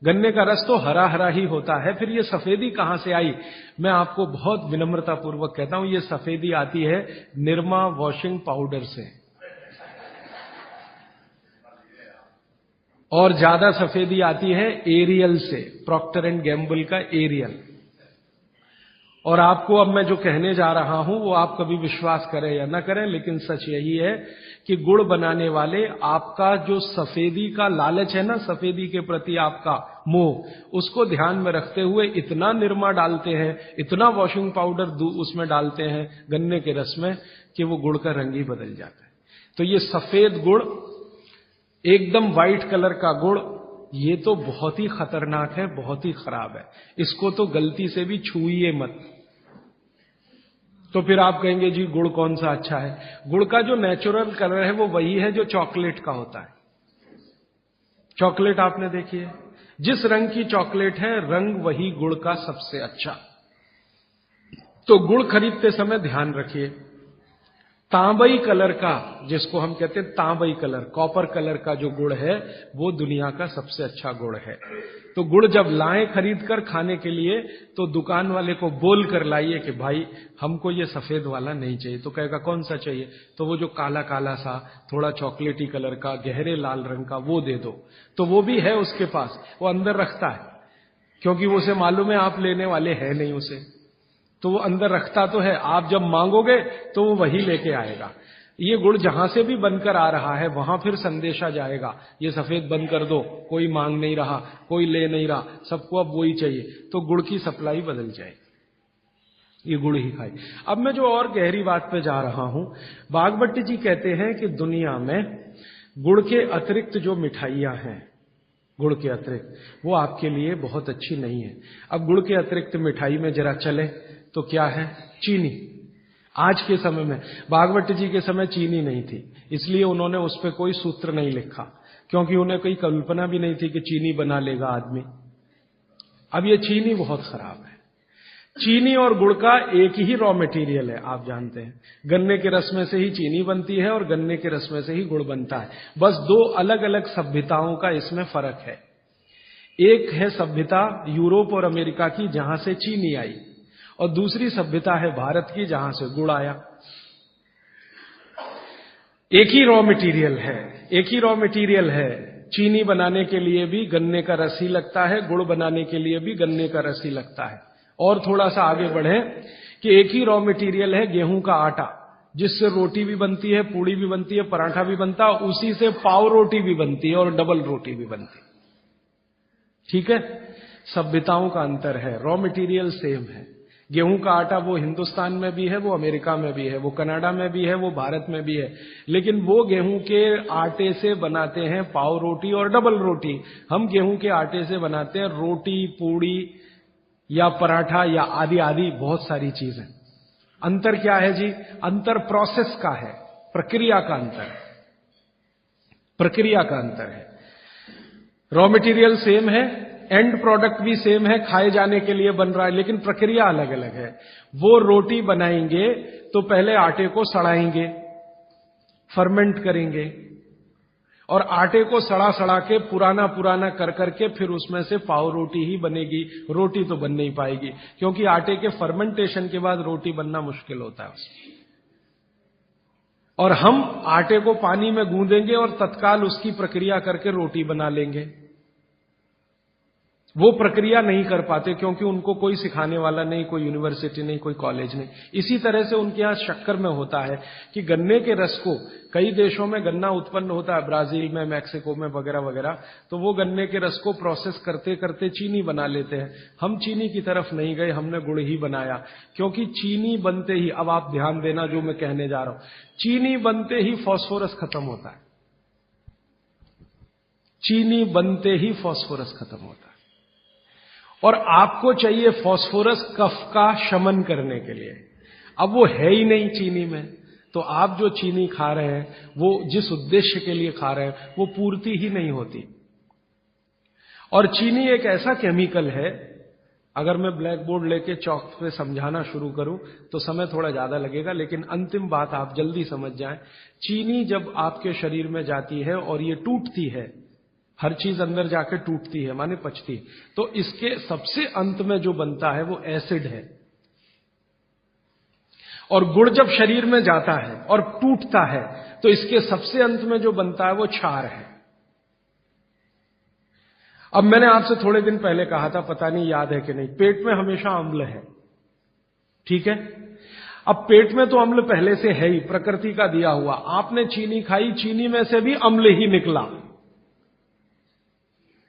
गन्ने का रस तो हरा हरा ही होता है, फिर ये सफेदी कहां से आई? मैं आपको बहुत विनम्रता पूर्वक कहता हूं, ये सफेदी आती है निरमा वॉशिंग पाउडर से, और ज्यादा सफेदी आती है एरियल से, प्रॉक्टर एंड गैम्बल का एरियल। और आपको अब मैं जो कहने जा रहा हूं वो आप कभी विश्वास करें या ना करें, लेकिन सच यही है कि गुड़ बनाने वाले आपका जो सफेदी का लालच है ना, सफेदी के प्रति आपका मोह, उसको ध्यान में रखते हुए इतना निरमा डालते हैं, इतना वॉशिंग पाउडर उसमें डालते हैं गन्ने के रस में, कि वो गुड़ का रंग ही बदल जाता है। तो ये सफेद गुड़, एकदम व्हाइट कलर का गुड़, ये तो बहुत ही खतरनाक है, बहुत ही खराब है। इसको तो गलती से भी छूइए मत। तो फिर आप कहेंगे जी गुड़ कौन सा अच्छा है? गुड़ का जो नेचुरल कलर है वो वही है जो चॉकलेट का होता है। चॉकलेट आपने देखी है, जिस रंग की चॉकलेट है रंग वही गुड़ का सबसे अच्छा। तो गुड़ खरीदते समय ध्यान रखिए, तांबई कलर का, जिसको हम कहते हैं तांबई कलर, कॉपर कलर का जो गुड़ है वो दुनिया का सबसे अच्छा गुड़ है। तो गुड़ जब लाएं खरीद कर खाने के लिए, तो दुकान वाले को बोल कर लाइए कि भाई हमको ये सफेद वाला नहीं चाहिए। तो कहेगा कौन सा चाहिए? तो वो जो काला काला सा, थोड़ा चॉकलेटी कलर का, गहरे लाल रंग का, वो दे दो। तो वो भी है उसके पास, वो अंदर रखता है, क्योंकि उसे मालूम है आप लेने वाले हैं नहीं उसे, तो वो अंदर रखता तो है, आप जब मांगोगे तो वो वही लेके आएगा। ये गुड़ जहां से भी बनकर आ रहा है वहां फिर संदेशा जाएगा, ये सफेद बंद कर दो, कोई मांग नहीं रहा, कोई ले नहीं रहा, सबको अब वही चाहिए, तो गुड़ की सप्लाई बदल जाएगी। ये गुड़ ही खाई। अब मैं जो और गहरी बात पे जा रहा हूं, बागभट्ट जी कहते हैं कि दुनिया में गुड़ के अतिरिक्त जो मिठाइयां हैं, गुड़ के अतिरिक्त, वो आपके लिए बहुत अच्छी नहीं है। अब गुड़ के अतिरिक्त मिठाई में जरा चले तो क्या है? चीनी। आज के समय में, बागभट्ट जी के समय चीनी नहीं थी, इसलिए उन्होंने उस पर कोई सूत्र नहीं लिखा, क्योंकि उन्हें कोई कल्पना भी नहीं थी कि चीनी बना लेगा आदमी। अब ये चीनी बहुत खराब है। चीनी और गुड़ का एक ही रॉ मटेरियल है, आप जानते हैं। गन्ने के रस में से ही चीनी बनती है और गन्ने के रस में से ही गुड़ बनता है। बस दो अलग अलग सभ्यताओं का इसमें फर्क है। एक है सभ्यता यूरोप और अमेरिका की, जहां से चीनी आई, और दूसरी सभ्यता है भारत की, जहां से गुड़ आया। एक ही रॉ मटेरियल है, एक ही रॉ मटेरियल है। चीनी बनाने के लिए भी गन्ने का रस ही लगता है, गुड़ बनाने के लिए भी गन्ने का रस ही लगता है। और थोड़ा सा आगे बढ़े कि एक ही रॉ मटेरियल है गेहूं का आटा, जिससे रोटी भी बनती है, पूड़ी भी बनती है, पराठा भी बनता है, उसी से पाव रोटी भी बनती है और डबल रोटी भी बनती है। ठीक है, सभ्यताओं का अंतर है, रॉ मटेरियल सेम है। गेहूं का आटा वो हिंदुस्तान में भी है, वो अमेरिका में भी है, वो कनाडा में भी है, वो भारत में भी है, लेकिन वो गेहूं के आटे से बनाते हैं पाव रोटी और डबल रोटी। हम गेहूं के आटे से बनाते हैं रोटी, पूड़ी या पराठा या आदि आदि बहुत सारी चीजें। अंतर क्या है जी? अंतर प्रोसेस का है, प्रक्रिया का अंतर है, प्रक्रिया का अंतर है। रॉ मटेरियल सेम है, एंड प्रोडक्ट भी सेम है, खाए जाने के लिए बन रहा है, लेकिन प्रक्रिया अलग अलग है। वो रोटी बनाएंगे तो पहले आटे को सड़ाएंगे, फर्मेंट करेंगे, और आटे को सड़ा सड़ा के पुराना पुराना कर करके फिर उसमें से पाव रोटी ही बनेगी। रोटी तो बन नहीं पाएगी, क्योंकि आटे के फर्मेंटेशन के बाद रोटी बनना मुश्किल होता है उसमें। और हम आटे को पानी में गूंदेंगे और तत्काल उसकी प्रक्रिया करके रोटी बना लेंगे। वो प्रक्रिया नहीं कर पाते, क्योंकि उनको कोई सिखाने वाला नहीं, कोई यूनिवर्सिटी नहीं, कोई कॉलेज नहीं। इसी तरह से उनके यहां शक्कर में होता है कि गन्ने के रस को, कई देशों में गन्ना उत्पन्न होता है, ब्राजील में, मैक्सिको में वगैरह वगैरह, तो वो गन्ने के रस को प्रोसेस करते करते चीनी बना लेते हैं। हम चीनी की तरफ नहीं गए, हमने गुड़ ही बनाया, क्योंकि चीनी बनते ही, अब आप ध्यान देना जो मैं कहने जा रहा हूं, चीनी बनते ही फास्फोरस खत्म होता है। चीनी बनते ही फास्फोरस खत्म होता है, और आपको चाहिए फास्फोरस कफ का शमन करने के लिए। अब वो है ही नहीं चीनी में, तो आप जो चीनी खा रहे हैं वो जिस उद्देश्य के लिए खा रहे हैं वो पूर्ति ही नहीं होती। और चीनी एक ऐसा केमिकल है, अगर मैं ब्लैक बोर्ड लेके चौक पे समझाना शुरू करूं तो समय थोड़ा ज्यादा लगेगा, लेकिन अंतिम बात आप जल्दी समझ जाएं। चीनी जब आपके शरीर में जाती है और ये टूटती है, हर चीज अंदर जाके टूटती है, माने पचती है, तो इसके सबसे अंत में जो बनता है वो एसिड है। और गुड़ जब शरीर में जाता है और टूटता है तो इसके सबसे अंत में जो बनता है वो क्षार है। अब मैंने आपसे थोड़े दिन पहले कहा था, पता नहीं याद है कि नहीं, पेट में हमेशा अम्ल है, ठीक है। अब पेट में तो अम्ल पहले से है ही, प्रकृति का दिया हुआ। आपने चीनी खाई, चीनी में से भी अम्ल ही निकला,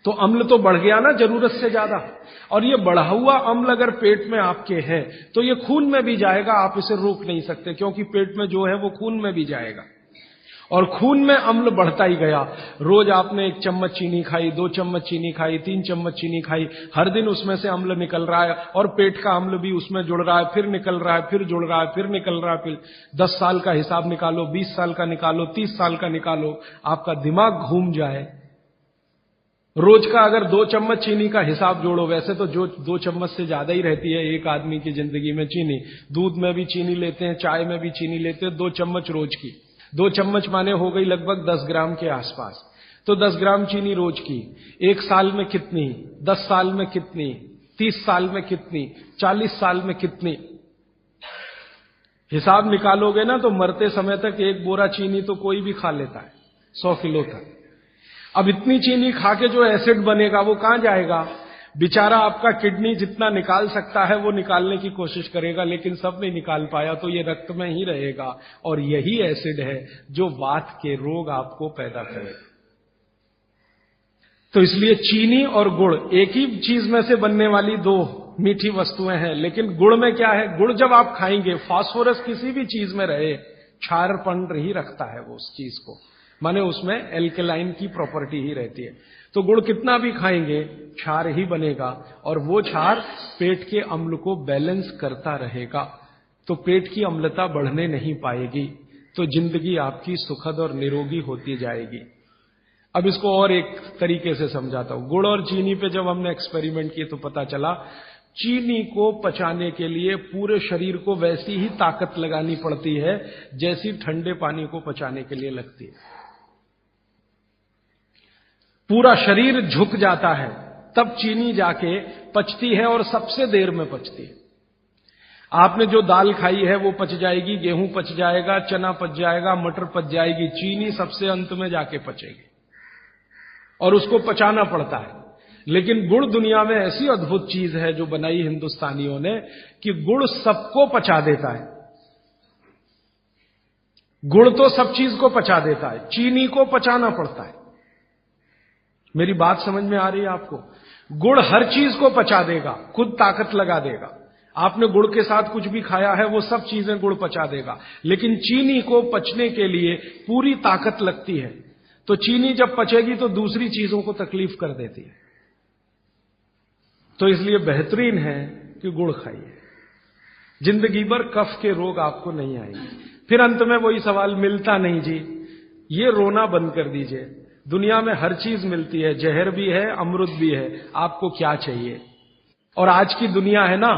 तो अम्ल तो बढ़ गया ना जरूरत से ज्यादा। और ये बढ़ा हुआ अम्ल अगर पेट में आपके है तो ये खून में भी जाएगा, आप इसे रोक नहीं सकते, क्योंकि पेट में जो है वो खून में भी जाएगा। और खून में अम्ल बढ़ता ही गया। रोज आपने 1 चम्मच चीनी खाई, 2 चम्मच चीनी खाई, 3 चम्मच चीनी खाई, हर दिन उसमें से अम्ल निकल रहा है, और पेट का अम्ल भी उसमें जुड़ रहा है, फिर निकल रहा है, फिर जुड़ रहा है, फिर निकल रहा है। फिर 10 साल का हिसाब निकालो, 20 साल का निकालो, 30 साल का निकालो, आपका दिमाग घूम जाए। रोज का अगर 2 चम्मच चीनी का हिसाब जोड़ो, वैसे तो जो 2 चम्मच से ज्यादा ही रहती है एक आदमी की जिंदगी में चीनी। दूध में भी चीनी लेते हैं, चाय में भी चीनी लेते हैं, 2 चम्मच रोज की। 2 चम्मच माने हो गई लगभग 10 ग्राम के आसपास। तो 10 ग्राम चीनी रोज की, 1 साल में कितनी, 10 साल में कितनी, 30 साल में कितनी, 40 साल में कितनी, हिसाब निकालोगे ना तो मरते समय तक 1 बोरा चीनी तो कोई भी खा लेता है, 100 किलो तक। अब इतनी चीनी खा के जो एसिड बनेगा वो कहां जाएगा? बेचारा आपका किडनी जितना निकाल सकता है वो निकालने की कोशिश करेगा, लेकिन सब नहीं निकाल पाया, तो ये रक्त में ही रहेगा। और यही एसिड है जो वात के रोग आपको पैदा करेगा। तो इसलिए चीनी और गुड़ एक ही चीज में से बनने वाली 2 मीठी वस्तुएं हैं, लेकिन गुड़ में क्या है, गुड़ जब आप खाएंगे, फास्फोरस किसी भी चीज में रहे क्षारपन ही रखता है वो उस चीज को, माने उसमें एल्केलाइन की प्रॉपर्टी ही रहती है। तो गुड़ कितना भी खाएंगे क्षार ही बनेगा, और वो क्षार पेट के अम्ल को बैलेंस करता रहेगा, तो पेट की अम्लता बढ़ने नहीं पाएगी, तो जिंदगी आपकी सुखद और निरोगी होती जाएगी। अब इसको और एक तरीके से समझाता हूं। गुड़ और चीनी पे जब हमने एक्सपेरिमेंट किए तो पता चला चीनी को पचाने के लिए पूरे शरीर को वैसी ही ताकत लगानी पड़ती है जैसी ठंडे पानी को पचाने के लिए लगती है। पूरा शरीर झुक जाता है तब चीनी जाके पचती है, और सबसे देर में पचती है। आपने जो दाल खाई है वो पच जाएगी, गेहूं पच जाएगा, चना पच जाएगा, मटर पच जाएगी, चीनी सबसे अंत में जाके पचेगी, और उसको पचाना पड़ता है। लेकिन गुड़ दुनिया में ऐसी अद्भुत चीज है जो बनाई हिंदुस्तानियों ने कि गुड़ सबको पचा देता है। गुड़ तो सब चीज को पचा देता है, चीनी को पचाना पड़ता है। मेरी बात समझ में आ रही है आपको? गुड़ हर चीज को पचा देगा, खुद ताकत लगा देगा। आपने गुड़ के साथ कुछ भी खाया है वो सब चीजें गुड़ पचा देगा, लेकिन चीनी को पचने के लिए पूरी ताकत लगती है। तो चीनी जब पचेगी तो दूसरी चीजों को तकलीफ कर देती है। तो इसलिए बेहतरीन है कि गुड़ खाइए, जिंदगी भर कफ के रोग आपको नहीं आएंगे। फिर अंत में वही सवाल, मिलता नहीं जी, ये रोना बंद कर दीजिए। दुनिया में हर चीज मिलती है, जहर भी है, अमृत भी है, आपको क्या चाहिए? और आज की दुनिया है ना,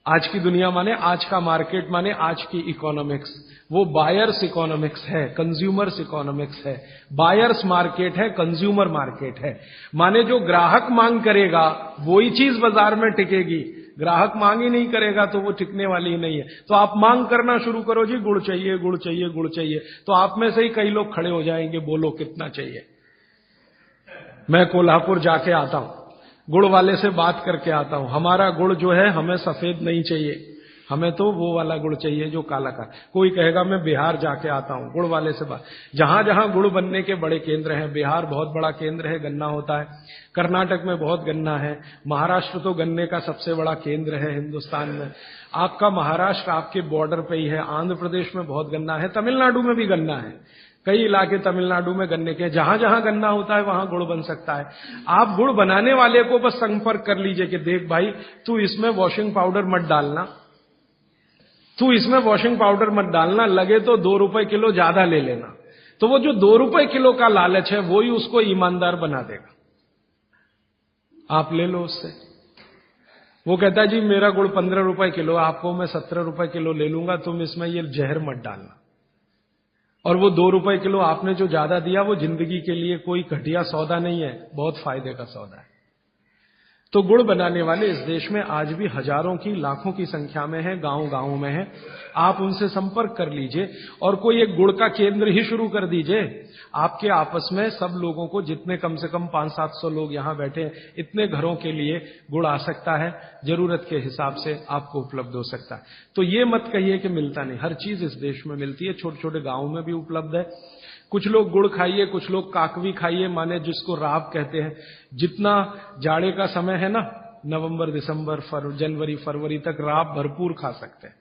आज की दुनिया माने आज का मार्केट, माने आज की इकोनॉमिक्स, वो बायर्स इकोनॉमिक्स है, कंज्यूमर्स इकोनॉमिक्स है। बायर्स मार्केट है, कंज्यूमर मार्केट है। माने जो ग्राहक मांग करेगा वही चीज बाजार में टिकेगी, ग्राहक मांग ही नहीं करेगा तो वो टिकने वाली ही नहीं है। तो आप मांग करना शुरू करो, जी गुड़ चाहिए, गुड़ चाहिए, गुड़ चाहिए, तो आप में से ही कई लोग खड़े हो जाएंगे, बोलो कितना चाहिए। मैं कोल्हापुर जाके आता हूं, गुड़ वाले से बात करके आता हूं, हमारा गुड़ जो है हमें सफेद नहीं चाहिए, हमें तो वो वाला गुड़ चाहिए जो काला का। कोई कहेगा मैं बिहार जाके आता हूं, गुड़ वाले से बात। जहां जहां गुड़ बनने के बड़े केंद्र हैं, बिहार बहुत बड़ा केंद्र है, गन्ना होता है, कर्नाटक में बहुत गन्ना है, महाराष्ट्र तो गन्ने का सबसे बड़ा केंद्र है हिंदुस्तान में। आपका महाराष्ट्र आपके बॉर्डर पे ही है, आंध्र प्रदेश में बहुत गन्ना है, तमिलनाडु में भी गन्ना है, कई इलाके तमिलनाडु में गन्ने के। जहां जहां गन्ना होता है वहां गुड़ बन सकता है। आप गुड़ बनाने वाले को बस संपर्क कर लीजिए कि देख भाई, तू इसमें वॉशिंग पाउडर मत डालना, तू इसमें वॉशिंग पाउडर मत डालना, लगे तो 2 रुपए किलो ज्यादा ले लेना। तो वो जो 2 रुपए किलो का लालच है वो ही उसको ईमानदार बना देगा। आप ले लो उससे। वो कहता है जी मेरा गुड़ 15 रुपए किलो, आपको मैं 17 रुपए किलो ले लूंगा, तुम इसमें ये जहर मत डालना। और वो 2 रुपए किलो आपने जो ज्यादा दिया वो जिंदगी के लिए कोई घटिया सौदा नहीं है, बहुत फायदे का सौदा है। तो गुड़ बनाने वाले इस देश में आज भी हजारों की, लाखों की संख्या में है, गांव गांव में है। आप उनसे संपर्क कर लीजिए और कोई एक गुड़ का केंद्र ही शुरू कर दीजिए। आपके आपस में सब लोगों को, जितने कम से कम 500-700 लोग यहां बैठे हैं, इतने घरों के लिए गुड़ आ सकता है, जरूरत के हिसाब से आपको उपलब्ध हो सकता है। तो ये मत कहिए कि मिलता नहीं, हर चीज इस देश में मिलती है, छोटे छोटे गांवों में भी उपलब्ध है। कुछ लोग गुड़ खाइए, कुछ लोग काकवी खाइए, माने जिसको राब कहते हैं। जितना जाड़े का समय है ना, नवंबर, दिसंबर, जनवरी, फरवरी तक राब भरपूर खा सकते हैं।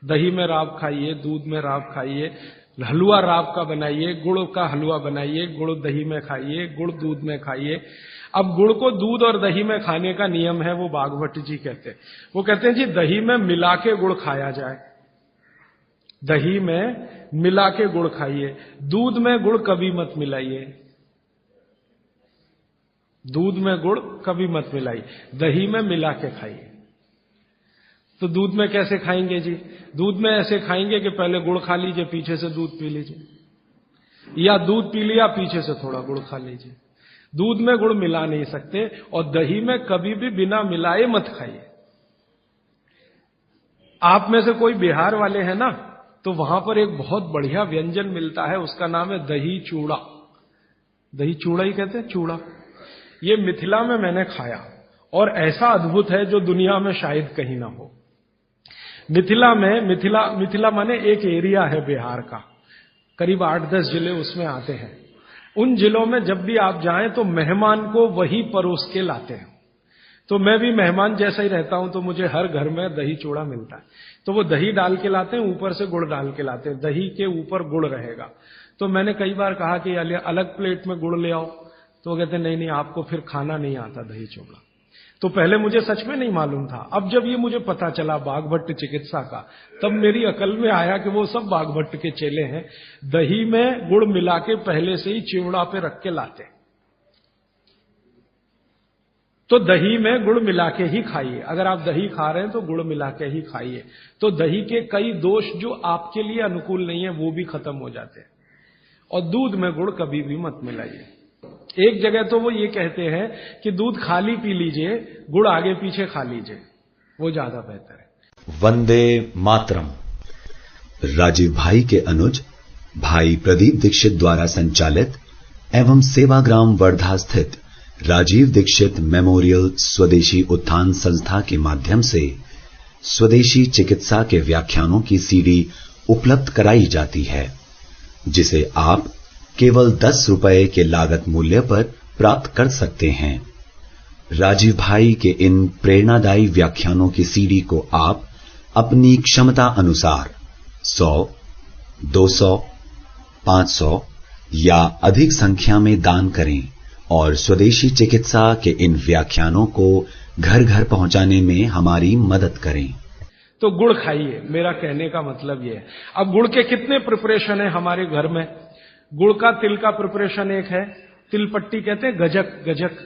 दही में राब खाइए, दूध में राब खाइए, हलवा राब का बनाइए, गुड़ का हलवा बनाइए, गुड़ दही में खाइए, गुड़ दूध में खाइए। अब गुड़ को दूध और दही में खाने का नियम है, वो बागभट्ट जी कहते हैं। वो कहते हैं जी दही में मिला के गुड़ खाया जाए, दही में मिला के गुड़ खाइए, दूध में गुड़ कभी मत मिलाइए, दूध में गुड़ कभी मत मिलाइए, दही में मिला के खाइए। तो दूध में कैसे खाएंगे जी? दूध में ऐसे खाएंगे कि पहले गुड़ खा लीजिए, पीछे से दूध पी लीजिए, या दूध पी लिया पीछे से थोड़ा गुड़ खा लीजिए। दूध में गुड़ मिला नहीं सकते, और दही में कभी भी बिना मिलाए मत खाइए। आप में से कोई बिहार वाले हैं ना, तो वहां पर एक बहुत बढ़िया व्यंजन मिलता है, उसका नाम है दही चूड़ा। दही चूड़ा ही कहते हैं, चूड़ा। ये मिथिला में मैंने खाया, और ऐसा अद्भुत है जो दुनिया में शायद कहीं ना हो। मिथिला में, मिथिला माने एक एरिया है बिहार का, करीब 8-10 जिले उसमें आते हैं। उन जिलों में जब भी आप जाएं तो मेहमान को वही परोस के लाते हैं। तो मैं भी मेहमान जैसा ही रहता हूं, तो मुझे हर घर में दही चूड़ा मिलता है। तो वो दही डाल के लाते हैं, ऊपर से गुड़ डाल के लाते हैं, दही के ऊपर गुड़ रहेगा। तो मैंने कई बार कहा कि अलग प्लेट में गुड़ ले आओ, तो वो कहते नहीं नहीं, आपको फिर खाना नहीं आता दही चूड़ा। तो पहले मुझे सच में नहीं मालूम था। अब जब ये मुझे पता चला बाघभट्ट चिकित्सा का, तब मेरी अकल में आया कि वो सब बाघभट्ट के चेले हैं, दही में गुड़ मिला के पहले से ही चिवड़ा पे रख के लाते। तो दही में गुड़ मिला के ही खाइए। अगर आप दही खा रहे हैं तो गुड़ मिला के ही खाइए। तो दही के कई दोष जो आपके लिए अनुकूल नहीं है वो भी खत्म हो जाते हैं। और दूध में गुड़ कभी भी मत मिलाइए। एक जगह तो वो ये कहते हैं कि दूध खाली पी लीजिए, गुड़ आगे पीछे खा लीजिए, वो ज्यादा बेहतर है। वंदे मातरम। राजीव भाई के अनुज भाई प्रदीप दीक्षित द्वारा संचालित एवं सेवाग्राम वर्धा स्थित राजीव दीक्षित मेमोरियल स्वदेशी उत्थान संस्था के माध्यम से स्वदेशी चिकित्सा के व्याख्यानों की सीडी उपलब्ध कराई जाती है, जिसे आप केवल 10 रुपए के लागत मूल्य पर प्राप्त कर सकते हैं। राजीव भाई के इन प्रेरणादायी व्याख्यानों की सीडी को आप अपनी क्षमता अनुसार 100, 200, 500 या अधिक संख्या में दान करें और स्वदेशी चिकित्सा के इन व्याख्यानों को घर घर पहुंचाने में हमारी मदद करें। तो गुड़ खाइए, मेरा कहने का मतलब यह है। अब गुड़ के कितने प्रिपरेशन है हमारे घर में? गुड़ का तिल का प्रिपरेशन एक है, तिल पट्टी कहते हैं, गजक।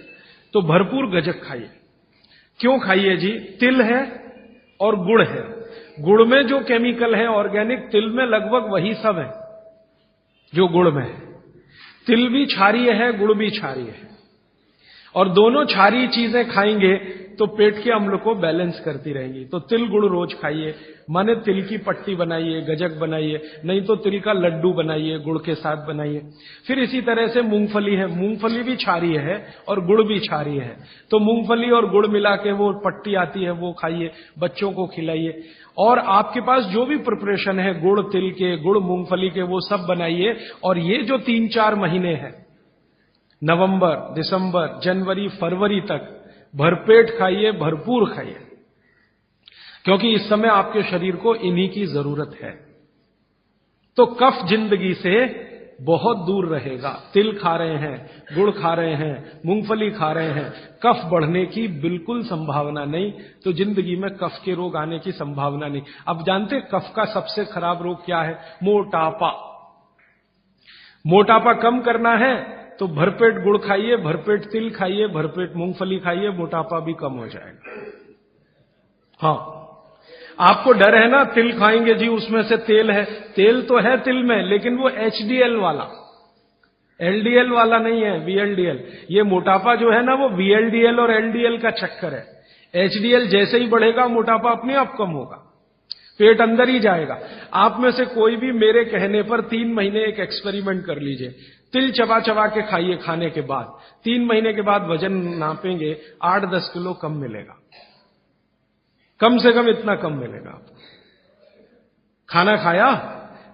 तो भरपूर गजक खाइए। क्यों खाइए जी? तिल है और गुड़ है। गुड़ में जो केमिकल है ऑर्गेनिक, तिल में लगभग वही सब है जो गुड़ में है। तिल भी क्षारीय है, गुड़ भी क्षारीय है, और दोनों क्षारीय चीजें खाएंगे तो पेट के अम्ल को बैलेंस करती रहेंगी। तो तिल गुड़ रोज खाइए, माने तिल की पट्टी बनाइए, गजक बनाइए, नहीं तो तिल का लड्डू बनाइए, गुड़ के साथ बनाइए। फिर इसी तरह से मूंगफली है, मूंगफली भी क्षारीय है और गुड़ भी क्षारीय है। तो मूंगफली और गुड़ मिला के वो पट्टी आती है, वो खाइए, बच्चों को खिलाइए। और आपके पास जो भी प्रिपरेशन है गुड़ तिल के, गुड़ मूंगफली के, वो सब बनाइए। और ये जो 3-4 महीने हैं, नवंबर, दिसंबर, जनवरी, फरवरी तक भरपेट खाइए, भरपूर खाइए, क्योंकि इस समय आपके शरीर को इन्हीं की जरूरत है। तो कफ जिंदगी से बहुत दूर रहेगा। तिल खा रहे हैं, गुड़ खा रहे हैं, मूंगफली खा रहे हैं, कफ बढ़ने की बिल्कुल संभावना नहीं। तो जिंदगी में कफ के रोग आने की संभावना नहीं। अब जानते कफ का सबसे खराब रोग क्या है? मोटापा। मोटापा कम करना है तो भरपेट गुड़ खाइए, भरपेट तिल खाइए, भरपेट मूंगफली खाइए, मोटापा भी कम हो जाएगा। हाँ, आपको डर है ना, तिल खाएंगे जी उसमें से तेल है। तेल तो है तिल में, लेकिन वो HDL वाला, LDL वाला नहीं है, VLDL। ये मोटापा जो है ना, वो VLDL और LDL का चक्कर है। HDL जैसे ही बढ़ेगा, मोटापा अपने आप कम होगा, पेट अंदर ही जाएगा। आप में से कोई भी मेरे कहने पर 3 महीने एक एक्सपेरिमेंट कर लीजिए। तिल चबा चबा के खाइए, खाने के बाद 3 महीने के बाद वजन नापेंगे, 8-10 किलो कम मिलेगा, कम से कम इतना कम मिलेगा आपको। खाना खाया,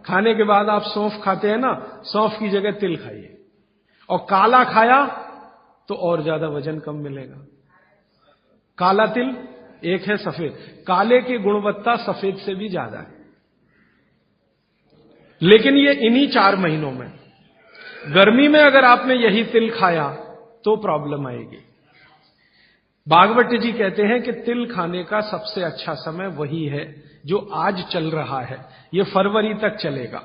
खाने के बाद आप सौंफ खाते हैं ना, सौंफ की जगह तिल खाइए। और काला खाया तो और ज्यादा वजन कम मिलेगा। काला तिल एक है, सफेद। काले की गुणवत्ता सफेद से भी ज्यादा है। लेकिन ये इन्हीं 4 महीनों में। गर्मी में अगर आपने यही तिल खाया तो प्रॉब्लम आएगी। भागवत जी कहते हैं कि तिल खाने का सबसे अच्छा समय वही है जो आज चल रहा है। ये फरवरी तक चलेगा।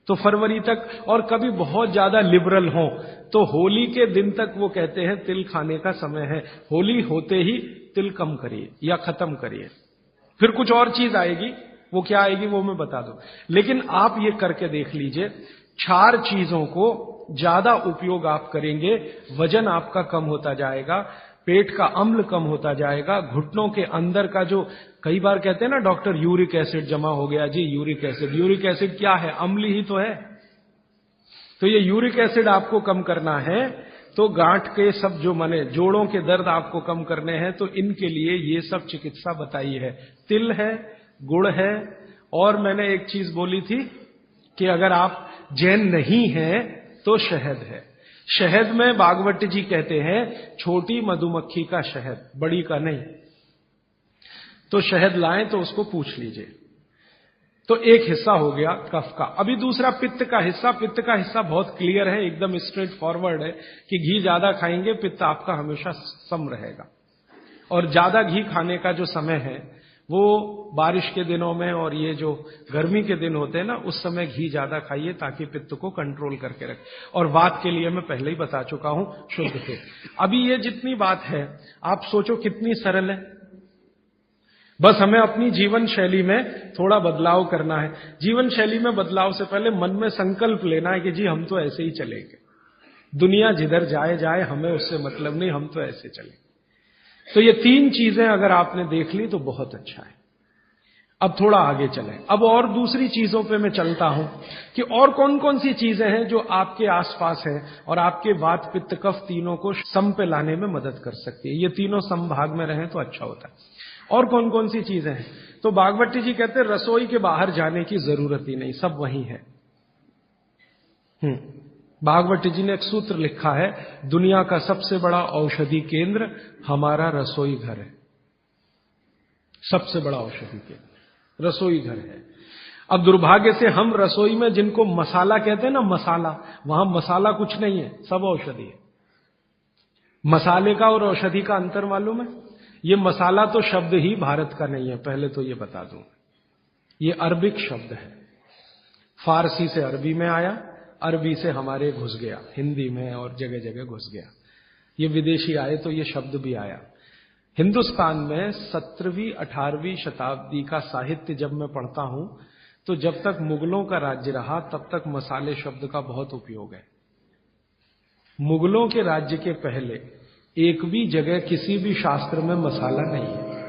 तो फरवरी तक, और कभी बहुत ज्यादा लिबरल हो तो होली के दिन तक वो कहते हैं तिल खाने का समय है। होली होते ही तिल कम करिए या खत्म करिए। फिर कुछ और चीज आएगी, वो क्या आएगी वो मैं बता दूं। लेकिन आप ये करके देख लीजिए, 4 चीजों को ज्यादा उपयोग आप करेंगे, वजन आपका कम होता जाएगा, पेट का अम्ल कम होता जाएगा, घुटनों के अंदर का जो कई बार कहते हैं ना डॉक्टर यूरिक एसिड जमा हो गया जी, यूरिक एसिड। यूरिक एसिड क्या है? अम्ल ही तो है। तो ये यूरिक एसिड आपको कम करना है, तो गांठ के सब जो माने जोड़ों के दर्द आपको कम करने हैं, तो इनके लिए ये सब चिकित्सा बताई है। तिल है, गुड़ है, और मैंने एक चीज बोली थी कि अगर आप जैन नहीं हैं तो शहद है। शहद में भागवत जी कहते हैं छोटी मधुमक्खी का शहद, बड़ी का नहीं। तो शहद लाएं तो उसको पूछ लीजिए। तो एक हिस्सा हो गया कफ का। अभी दूसरा पित्त का हिस्सा। पित्त का हिस्सा बहुत क्लियर है, एकदम स्ट्रेट फॉरवर्ड है कि घी ज्यादा खाएंगे पित्त आपका हमेशा सम रहेगा। और ज्यादा घी खाने का जो समय है वो बारिश के दिनों में और ये जो गर्मी के दिन होते हैं ना, उस समय घी ज्यादा खाइए ताकि पित्त को कंट्रोल करके रखे। और वात के लिए मैं पहले ही बता चुका हूं, शुद्ध थे। अभी ये जितनी बात है आप सोचो कितनी सरल है। बस हमें अपनी जीवन शैली में थोड़ा बदलाव करना है। जीवन शैली में बदलाव से पहले मन में संकल्प लेना है कि जी हम तो ऐसे ही चलेंगे, दुनिया जिधर जाए जाए, हमें उससे मतलब नहीं, हम तो ऐसे चलेंगे। तो ये तीन चीजें अगर आपने देख ली तो बहुत अच्छा है। अब थोड़ा आगे चलें। अब और दूसरी चीजों पे मैं चलता हूं कि और कौन कौन सी चीजें हैं जो आपके आसपास है और आपके वात पित्त कफ तीनों को सम पे लाने में मदद कर सकती है। ये तीनों समभाग में रहें तो अच्छा होता है। और कौन कौन सी चीजें हैं? तो भागवत जी कहते हैं रसोई के बाहर जाने की जरूरत ही नहीं, सब वहीं है। भागवत जी ने एक सूत्र लिखा है, दुनिया का सबसे बड़ा औषधि केंद्र हमारा रसोई घर है। सबसे बड़ा औषधि केंद्र रसोई घर है। अब दुर्भाग्य से हम रसोई में जिनको मसाला कहते हैं ना, मसाला, वहां मसाला कुछ नहीं है, सब औषधि है। मसाले का और औषधि का अंतर मालूम है? ये मसाला तो शब्द ही भारत का नहीं है, पहले तो ये बता दूं। ये अरबिक शब्द है, फारसी से अरबी में आया, अरबी से हमारे घुस गया, हिंदी में और जगह जगह घुस गया। ये विदेशी आए तो ये शब्द भी आया। हिंदुस्तान में 17वीं 18वीं शताब्दी का साहित्य जब मैं पढ़ता हूं तो जब तक मुगलों का राज्य रहा तब तक मसाले शब्द का बहुत उपयोग है। मुगलों के राज्य के पहले एक भी जगह किसी भी शास्त्र में मसाला नहीं है।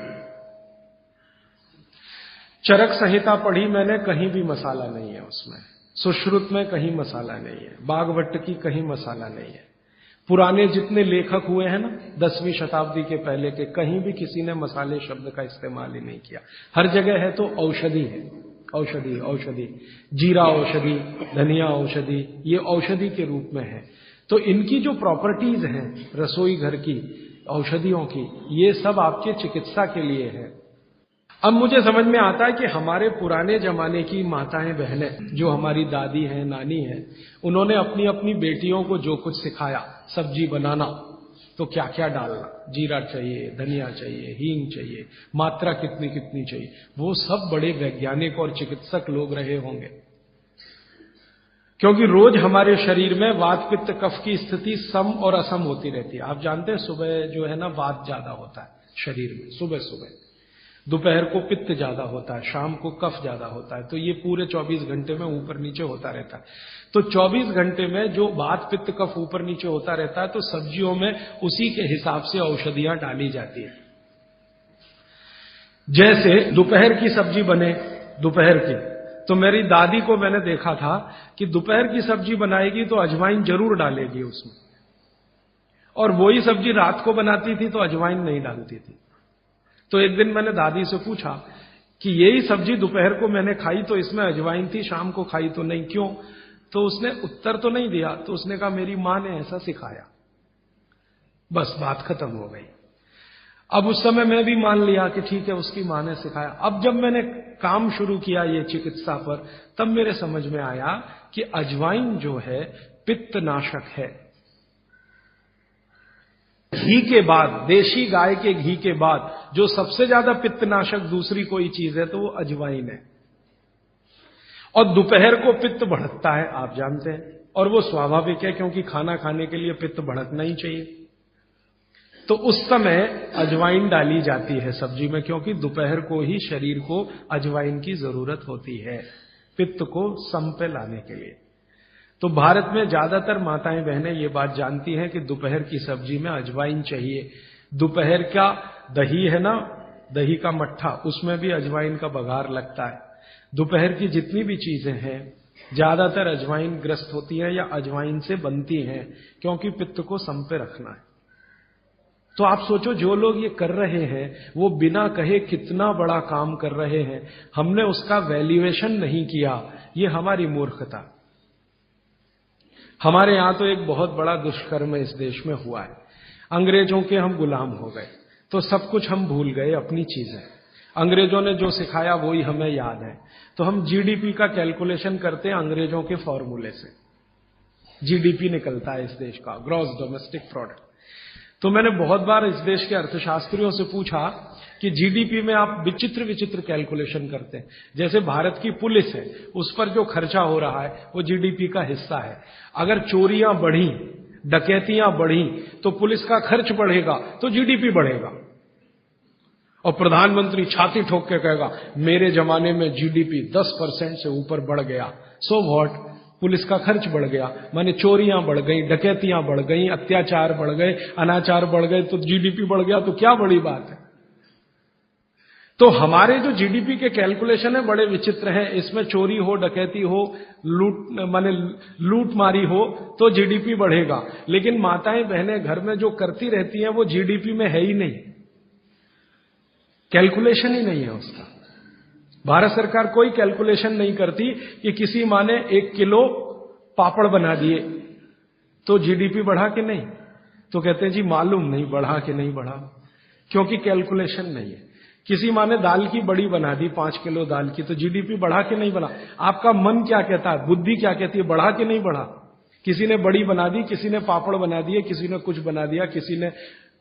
चरक संहिता पढ़ी मैंने, कहीं भी मसाला नहीं है उसमें। सुश्रुत में कहीं मसाला नहीं है, भागवत की कहीं मसाला नहीं है। पुराने जितने लेखक हुए हैं ना 10वीं शताब्दी के पहले के, कहीं भी किसी ने मसाले शब्द का इस्तेमाल ही नहीं किया। हर जगह है तो औषधि है, औषधि औषधि, जीरा औषधि, धनिया औषधि, ये औषधि के रूप में है। तो इनकी जो प्रॉपर्टीज हैं रसोई घर की, औषधियों की, ये सब आपके चिकित्सा के लिए है। अब मुझे समझ में आता है कि हमारे पुराने जमाने की माताएं बहनें, जो हमारी दादी हैं, नानी हैं, उन्होंने अपनी अपनी बेटियों को जो कुछ सिखाया, सब्जी बनाना तो क्या क्या डालना, जीरा चाहिए, धनिया चाहिए, हींग चाहिए, मात्रा कितनी कितनी चाहिए, वो सब बड़े वैज्ञानिक और चिकित्सक लोग रहे होंगे। क्योंकि रोज हमारे शरीर में वात पित्त कफ की स्थिति सम और असम होती रहती है। आप जानते हैं सुबह जो है ना वात ज्यादा होता है शरीर में, सुबह सुबह, दोपहर को पित्त ज्यादा होता है, शाम को कफ ज्यादा होता है। तो ये पूरे 24 घंटे में ऊपर नीचे होता रहता है। तो 24 घंटे में जो वात पित्त कफ ऊपर नीचे होता रहता है, तो सब्जियों में उसी के हिसाब से औषधियां डाली जाती है। जैसे दोपहर की सब्जी बने, दोपहर की, तो मेरी दादी को मैंने देखा था कि दोपहर की सब्जी बनाएगी तो अजवाइन जरूर डालेगी उसमें, और वही सब्जी रात को बनाती थी तो अजवाइन नहीं डालती थी। तो एक दिन मैंने दादी से पूछा कि यही सब्जी दोपहर को मैंने खाई तो इसमें अजवाइन थी, शाम को खाई तो नहीं, क्यों? तो उसने उत्तर तो नहीं दिया। तो उसने कहा मेरी मां ने ऐसा सिखाया। बस बात खत्म हो गई। अब उस समय मैं भी मान लिया कि ठीक है, उसकी मां ने सिखाया। अब जब मैंने काम शुरू किया ये चिकित्सा पर, तब मेरे समझ में आया कि अजवाइन जो है पित्तनाशक है। घी के बाद, देशी गाय के घी के बाद जो सबसे ज्यादा पित्तनाशक दूसरी कोई चीज है तो वो अजवाइन है। और दोपहर को पित्त भड़कता है, आप जानते हैं, और वो स्वाभाविक है क्योंकि खाना खाने के लिए पित्त भड़कना ही चाहिए। तो उस समय अजवाइन डाली जाती है सब्जी में, क्योंकि दोपहर को ही शरीर को अजवाइन की जरूरत होती है पित्त को सम पे लाने के लिए। तो भारत में ज्यादातर माताएं बहनें ये बात जानती हैं कि दोपहर की सब्जी में अजवाइन चाहिए। दोपहर का दही है ना, दही का मट्ठा, उसमें भी अजवाइन का बघार लगता है। दोपहर की जितनी भी चीजें हैं ज्यादातर अजवाइन ग्रस्त होती है या अजवाइन से बनती हैं, क्योंकि पित्त को सम पे रखना है। तो आप सोचो जो लोग ये कर रहे हैं वो बिना कहे कितना बड़ा काम कर रहे हैं। हमने उसका वैल्यूएशन नहीं किया, ये हमारी मूर्खता। हमारे यहां तो एक बहुत बड़ा दुष्कर्म इस देश में हुआ है। अंग्रेजों के हम गुलाम हो गए, तो सब कुछ हम भूल गए, अपनी चीजें। अंग्रेजों ने जो सिखाया वही हमें याद है। तो हम जीडीपी का कैलकुलेशन करते हैं अंग्रेजों के फॉर्मूले से। जीडीपी निकलता है इस देश का, ग्रॉस डोमेस्टिक प्रोडक्ट। तो मैंने बहुत बार इस देश के अर्थशास्त्रियों से पूछा कि जीडीपी में आप विचित्र विचित्र कैलकुलेशन करते हैं। जैसे भारत की पुलिस है, उस पर जो खर्चा हो रहा है वो जीडीपी का हिस्सा है। अगर चोरियां बढ़ी, डकैतियां बढ़ी, तो पुलिस का खर्च बढ़ेगा तो जीडीपी बढ़ेगा। और प्रधानमंत्री छाती ठोक के कहेगा मेरे जमाने में जीडीपी 10% से ऊपर बढ़ गया। सो व्हाट, पुलिस का खर्च बढ़ गया, माने चोरियां बढ़ गई, डकैतियां बढ़ गई, अत्याचार बढ़ गए, अनाचार बढ़ गए, तो जीडीपी बढ़ गया, तो क्या बड़ी बात है। तो हमारे जो जीडीपी के कैलकुलेशन है बड़े विचित्र हैं। इसमें चोरी हो, डकैती हो, लूट मारी हो तो जीडीपी बढ़ेगा, लेकिन माताएं बहनें घर में जो करती रहती हैं वो जीडीपी में है ही नहीं, कैलकुलेशन ही नहीं है उसका। भारत सरकार कोई कैलकुलेशन नहीं करती कि किसी माँ ने 1 किलो पापड़ बना दिए तो जीडीपी बढ़ा कि नहीं, तो कहते हैं जी मालूम नहीं बढ़ा कि नहीं बढ़ा, क्योंकि कैलकुलेशन नहीं है। किसी माँ ने दाल की बड़ी बना दी 5 किलो दाल की, तो जीडीपी बढ़ा कि नहीं बढ़ा। आपका मन क्या कहता है, बुद्धि क्या कहती है, बढ़ा कि नहीं बढ़ा। किसी ने बड़ी बना दी, किसी ने पापड़ बना दिए, किसी ने कुछ बना दिया, किसी ने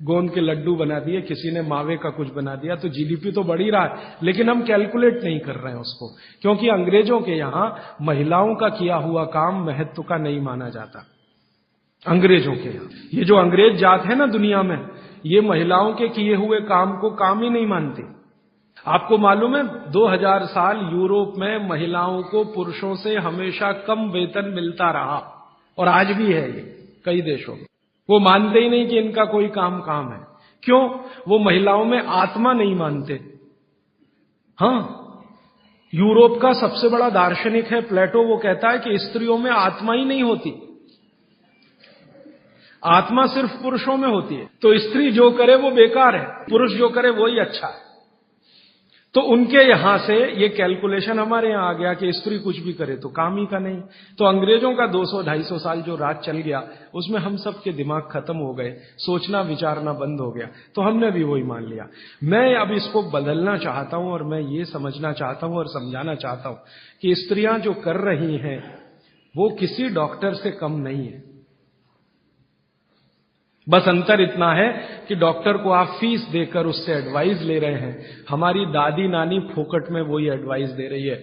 गोंद के लड्डू बना दिए, किसी ने मावे का कुछ बना दिया, तो जीडीपी तो बढ़ ही रहा है, लेकिन हम कैलकुलेट नहीं कर रहे हैं उसको, क्योंकि अंग्रेजों के यहां महिलाओं का किया हुआ काम महत्व का नहीं माना जाता। अंग्रेजों के यहां ये जो अंग्रेज जात है ना दुनिया में, ये महिलाओं के किए हुए काम को काम ही नहीं मानती। आपको मालूम है 2000 साल यूरोप में महिलाओं को पुरुषों से हमेशा कम वेतन मिलता रहा, और आज भी है ये कई देशों में। वो मानते ही नहीं कि इनका कोई काम है। क्यों? वो महिलाओं में आत्मा नहीं मानते। हां, यूरोप का सबसे बड़ा दार्शनिक है प्लेटो, वो कहता है कि स्त्रियों में आत्मा ही नहीं होती, आत्मा सिर्फ पुरुषों में होती है। तो स्त्री जो करे वो बेकार है, पुरुष जो करे वो ही अच्छा है। तो उनके यहां से ये कैलकुलेशन हमारे यहां आ गया कि स्त्री कुछ भी करे तो काम ही का नहीं। तो अंग्रेजों का 200-250 साल जो राज चल गया, उसमें हम सब के दिमाग खत्म हो गए, सोचना विचारना बंद हो गया, तो हमने भी वही मान लिया। मैं अब इसको बदलना चाहता हूं, और मैं ये समझना चाहता हूं और समझाना चाहता हूं कि स्त्रियां जो कर रही हैं वो किसी डॉक्टर से कम नहीं है। बस अंतर इतना है कि डॉक्टर को आप फीस देकर उससे एडवाइस ले रहे हैं, हमारी दादी नानी फोकट में वही एडवाइस दे रही है,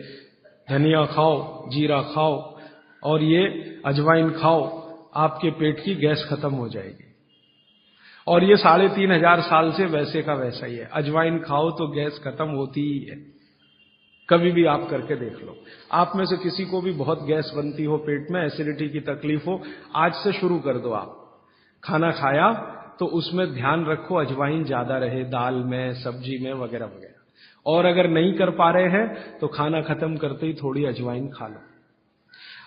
धनिया खाओ, जीरा खाओ और ये अजवाइन खाओ, आपके पेट की गैस खत्म हो जाएगी। और ये 3500 साल से वैसे का वैसा ही है, अजवाइन खाओ तो गैस खत्म होती ही है। कभी भी आप करके देख लो। आप में से किसी को भी बहुत गैस बनती हो, पेट में एसिडिटी की तकलीफ हो, आज से शुरू कर दो। आप खाना खाया तो उसमें ध्यान रखो अजवाइन ज्यादा रहे, दाल में, सब्जी में, वगैरह वगैरह। और अगर नहीं कर पा रहे हैं तो खाना खत्म करते ही थोड़ी अजवाइन खा लो।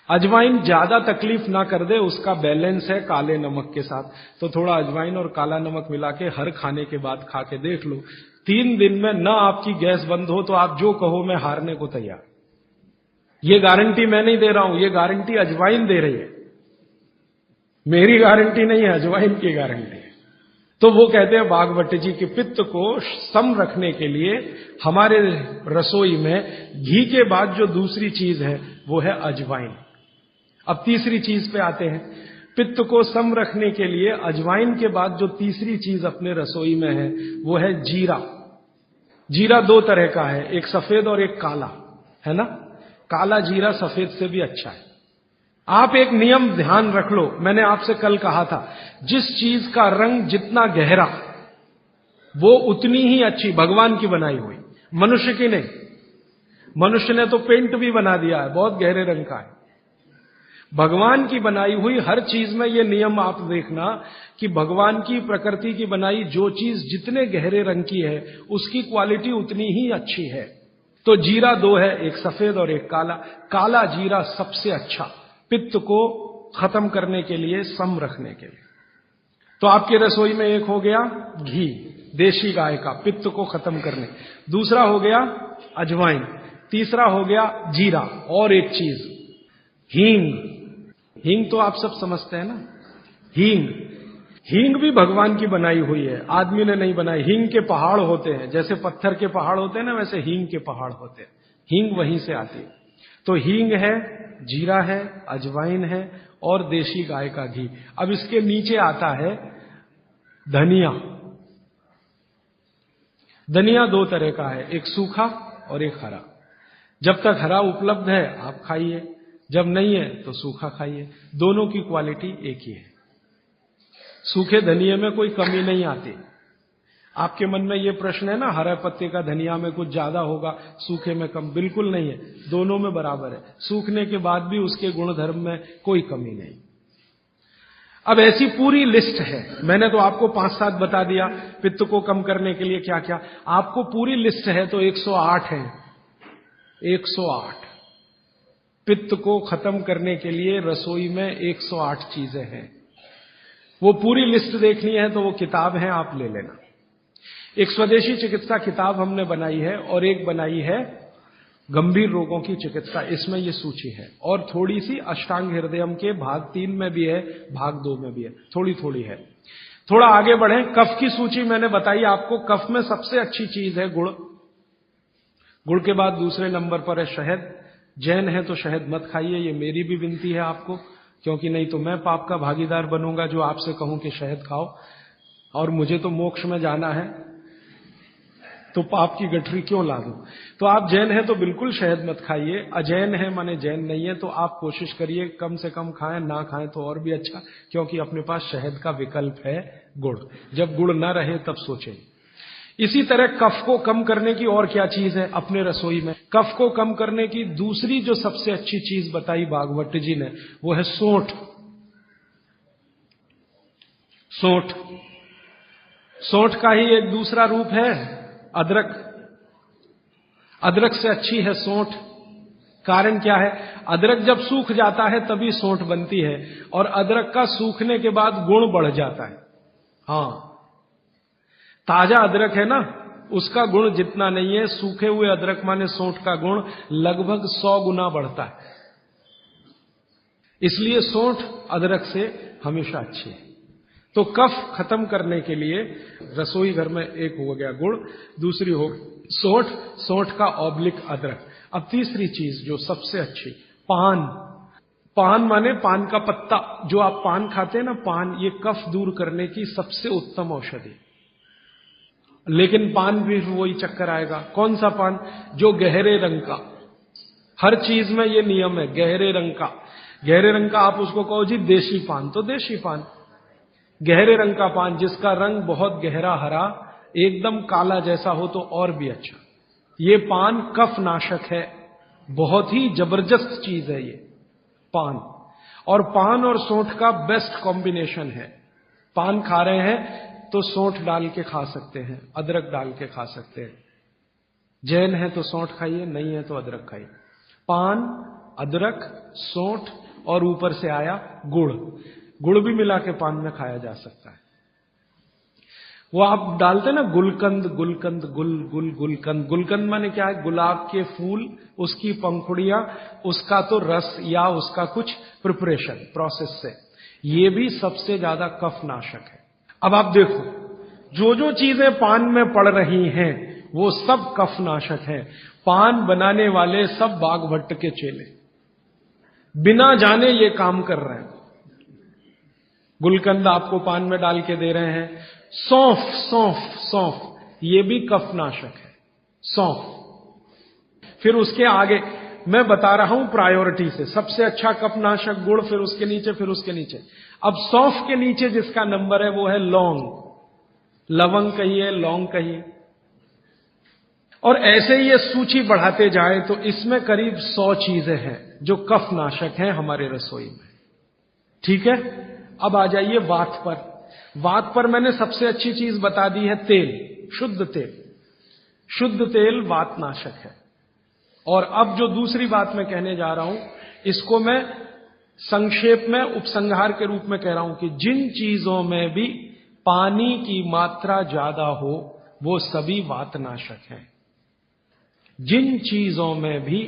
अजवाइन ज्यादा तकलीफ ना कर दे, उसका बैलेंस है काले नमक के साथ, तो थोड़ा अजवाइन और काला नमक मिला के हर खाने के बाद खा के देख लो। 3 दिन में ना आपकी गैस बंद हो तो आप जो कहो मैं हारने को तैयार। ये गारंटी मैं नहीं दे रहा हूं, ये गारंटी अजवाइन दे रही है, मेरी गारंटी नहीं है, अजवाइन की गारंटी है। तो वो कहते हैं बागवट जी कि पित्त को सम रखने के लिए हमारे रसोई में घी के बाद जो दूसरी चीज है वो है अजवाइन। अब तीसरी चीज पे आते हैं। पित्त को सम रखने के लिए अजवाइन के बाद जो तीसरी चीज अपने रसोई में है वो है जीरा। जीरा 2 तरह का है, एक सफेद और एक काला, है ना। काला जीरा सफेद से भी अच्छा है। आप एक नियम ध्यान रख लो, मैंने आपसे कल कहा था, जिस चीज का रंग जितना गहरा वो उतनी ही अच्छी, भगवान की बनाई हुई, मनुष्य की नहीं। मनुष्य ने तो पेंट भी बना दिया है, बहुत गहरे रंग का है। भगवान की बनाई हुई हर चीज में ये नियम आप देखना कि भगवान की प्रकृति की बनाई जो चीज जितने गहरे रंग की है उसकी क्वालिटी उतनी ही अच्छी है। तो जीरा 2 है, एक सफेद और एक काला। काला जीरा सबसे अच्छा, पित्त को खत्म करने के लिए, सम रखने के लिए। तो आपकी रसोई में एक हो गया घी, देशी गाय का, पित्त को खत्म करने। दूसरा हो गया अजवाइन, तीसरा हो गया जीरा, और एक चीज हींग। हींग तो आप सब समझते हैं ना। हींग भी भगवान की बनाई हुई है, आदमी ने नहीं बनाई। हींग के पहाड़ होते हैं, जैसे पत्थर के पहाड़ होते हैं ना, वैसे हींग के पहाड़ होते हैं। हींग वहीं से आती है। तो हींग है, जीरा है, अजवाइन है और देशी गाय का घी। अब इसके नीचे आता है धनिया। धनिया दो तरह का है, एक सूखा और एक हरा। जब तक हरा उपलब्ध है आप खाइए, जब नहीं है तो सूखा खाइए। दोनों की क्वालिटी एक ही है। सूखे धनिये में कोई कमी नहीं आती। आपके मन में ये प्रश्न है ना, हरे पत्ते का धनिया में कुछ ज्यादा होगा, सूखे में कम। बिल्कुल नहीं है, दोनों में बराबर है। सूखने के बाद भी उसके गुणधर्म में कोई कमी नहीं। अब ऐसी पूरी लिस्ट है, मैंने तो आपको 5-7 बता दिया पित्त को कम करने के लिए क्या क्या। आपको पूरी लिस्ट है तो 108 है। 108 पित्त को खत्म करने के लिए रसोई में 108 चीजें हैं। वो पूरी लिस्ट देखनी है तो वो किताब है, आप ले लेना। एक स्वदेशी चिकित्सा किताब हमने बनाई है और एक बनाई है गंभीर रोगों की चिकित्सा, इसमें ये सूची है। और थोड़ी सी अष्टांग हृदयम के भाग 3 में भी है, भाग 2 में भी है, थोड़ी थोड़ी है। थोड़ा आगे बढ़े, कफ की सूची मैंने बताई आपको। कफ में सबसे अच्छी चीज है गुड़। गुड़ के बाद दूसरे नंबर पर है शहद। जैन है तो शहद मत खाइए, ये मेरी भी विनती है आपको, क्योंकि नहीं तो मैं पाप का भागीदार बनूंगा जो आपसे कहूं कि शहद खाओ, और मुझे तो मोक्ष में जाना है, तो पाप की गठरी क्यों ला दूं। तो आप जैन हैं तो बिल्कुल शहद मत खाइए। अजैन है माने जैन नहीं है तो आप कोशिश करिए कम से कम खाएं, ना खाएं तो और भी अच्छा, क्योंकि अपने पास शहद का विकल्प है गुड़। जब गुड़ ना रहे तब सोचें। इसी तरह कफ को कम करने की और क्या चीज है अपने रसोई में। कफ को कम करने की दूसरी जो सबसे अच्छी चीज बताई भागवत जी ने, वो है सौंठ। सौंठ, सौंठ का ही एक दूसरा रूप है अदरक। अदरक से अच्छी है सौंठ। कारण क्या है, अदरक जब सूख जाता है तभी सौंठ बनती है, और अदरक का सूखने के बाद गुण बढ़ जाता है। हां, ताजा अदरक है ना, उसका गुण जितना नहीं है, सूखे हुए अदरक माने सौंठ का गुण लगभग 100 गुना बढ़ता है। इसलिए सौंठ अदरक से हमेशा अच्छी है। तो कफ खत्म करने के लिए रसोई घर में एक हो गया गुड़, दूसरी हो सौंठ, सौंठ का ऑब्लिक अदरक। अब तीसरी चीज जो सबसे अच्छी, पान। पान माने पान का पत्ता। जो आप पान खाते हैं ना, पान, ये कफ दूर करने की सबसे उत्तम औषधि। लेकिन पान भी वही चक्कर आएगा। कौन सा पान? जो गहरे रंग का। हर चीज में ये नियम है, गहरे रंग का। गहरे रंग का आप उसको कहो जी देशी पान, तो देशी पान। गहरे रंग का पान जिसका रंग बहुत गहरा हरा, एकदम काला जैसा हो तो और भी अच्छा। ये पान कफ नाशक है, बहुत ही जबरदस्त चीज है ये पान। और पान और सौंठ का बेस्ट कॉम्बिनेशन है। पान खा रहे हैं तो सौंठ डाल के खा सकते हैं, अदरक डाल के खा सकते हैं। जैन है तो सौंठ खाइए, नहीं है तो अदरक खाइए। पान, अदरक, सौंठ और ऊपर से आया गुड़। गुड़ भी मिला के पान में खाया जा सकता है। वो आप डालते ना गुलकंद, गुलकंद, गुलकंद। गुलकंद माने क्या है? गुलाब के फूल, उसकी पंखुड़ियां, उसका तो रस या उसका कुछ प्रिपरेशन प्रोसेस से, ये भी सबसे ज्यादा कफ नाशक है। अब आप देखो, जो जो चीजें पान में पड़ रही हैं वो सब कफ नाशक है। पान बनाने वाले सब बाघभट्ट के चेले, बिना जाने ये काम कर रहे हैं। गुलकंद आपको पान में डाल के दे रहे हैं। सौंफ, सौंफ, सौंफ, ये भी कफ नाशक है, सौंफ। फिर उसके आगे मैं बता रहा हूं प्रायोरिटी से, सबसे अच्छा कफ नाशक गुड़, फिर उसके नीचे, फिर उसके नीचे। अब सौंफ के नीचे जिसका नंबर है वो है लौंग। लवंग कहिए, लौंग कहिए, और ऐसे ही ये सूची बढ़ाते जाए तो इसमें करीब 100 चीजें हैं जो कफ नाशक हैं हमारे रसोई में। ठीक है, अब आ जाइए वात पर। वात पर मैंने सबसे अच्छी चीज बता दी है तेल, शुद्ध तेल। शुद्ध तेल वात नाशक है। और अब जो दूसरी बात मैं कहने जा रहा हूं, इसको मैं संक्षेप में उपसंहार के रूप में कह रहा हूं कि जिन चीजों में भी पानी की मात्रा ज्यादा हो वो सभी वातनाशक हैं। जिन चीजों में भी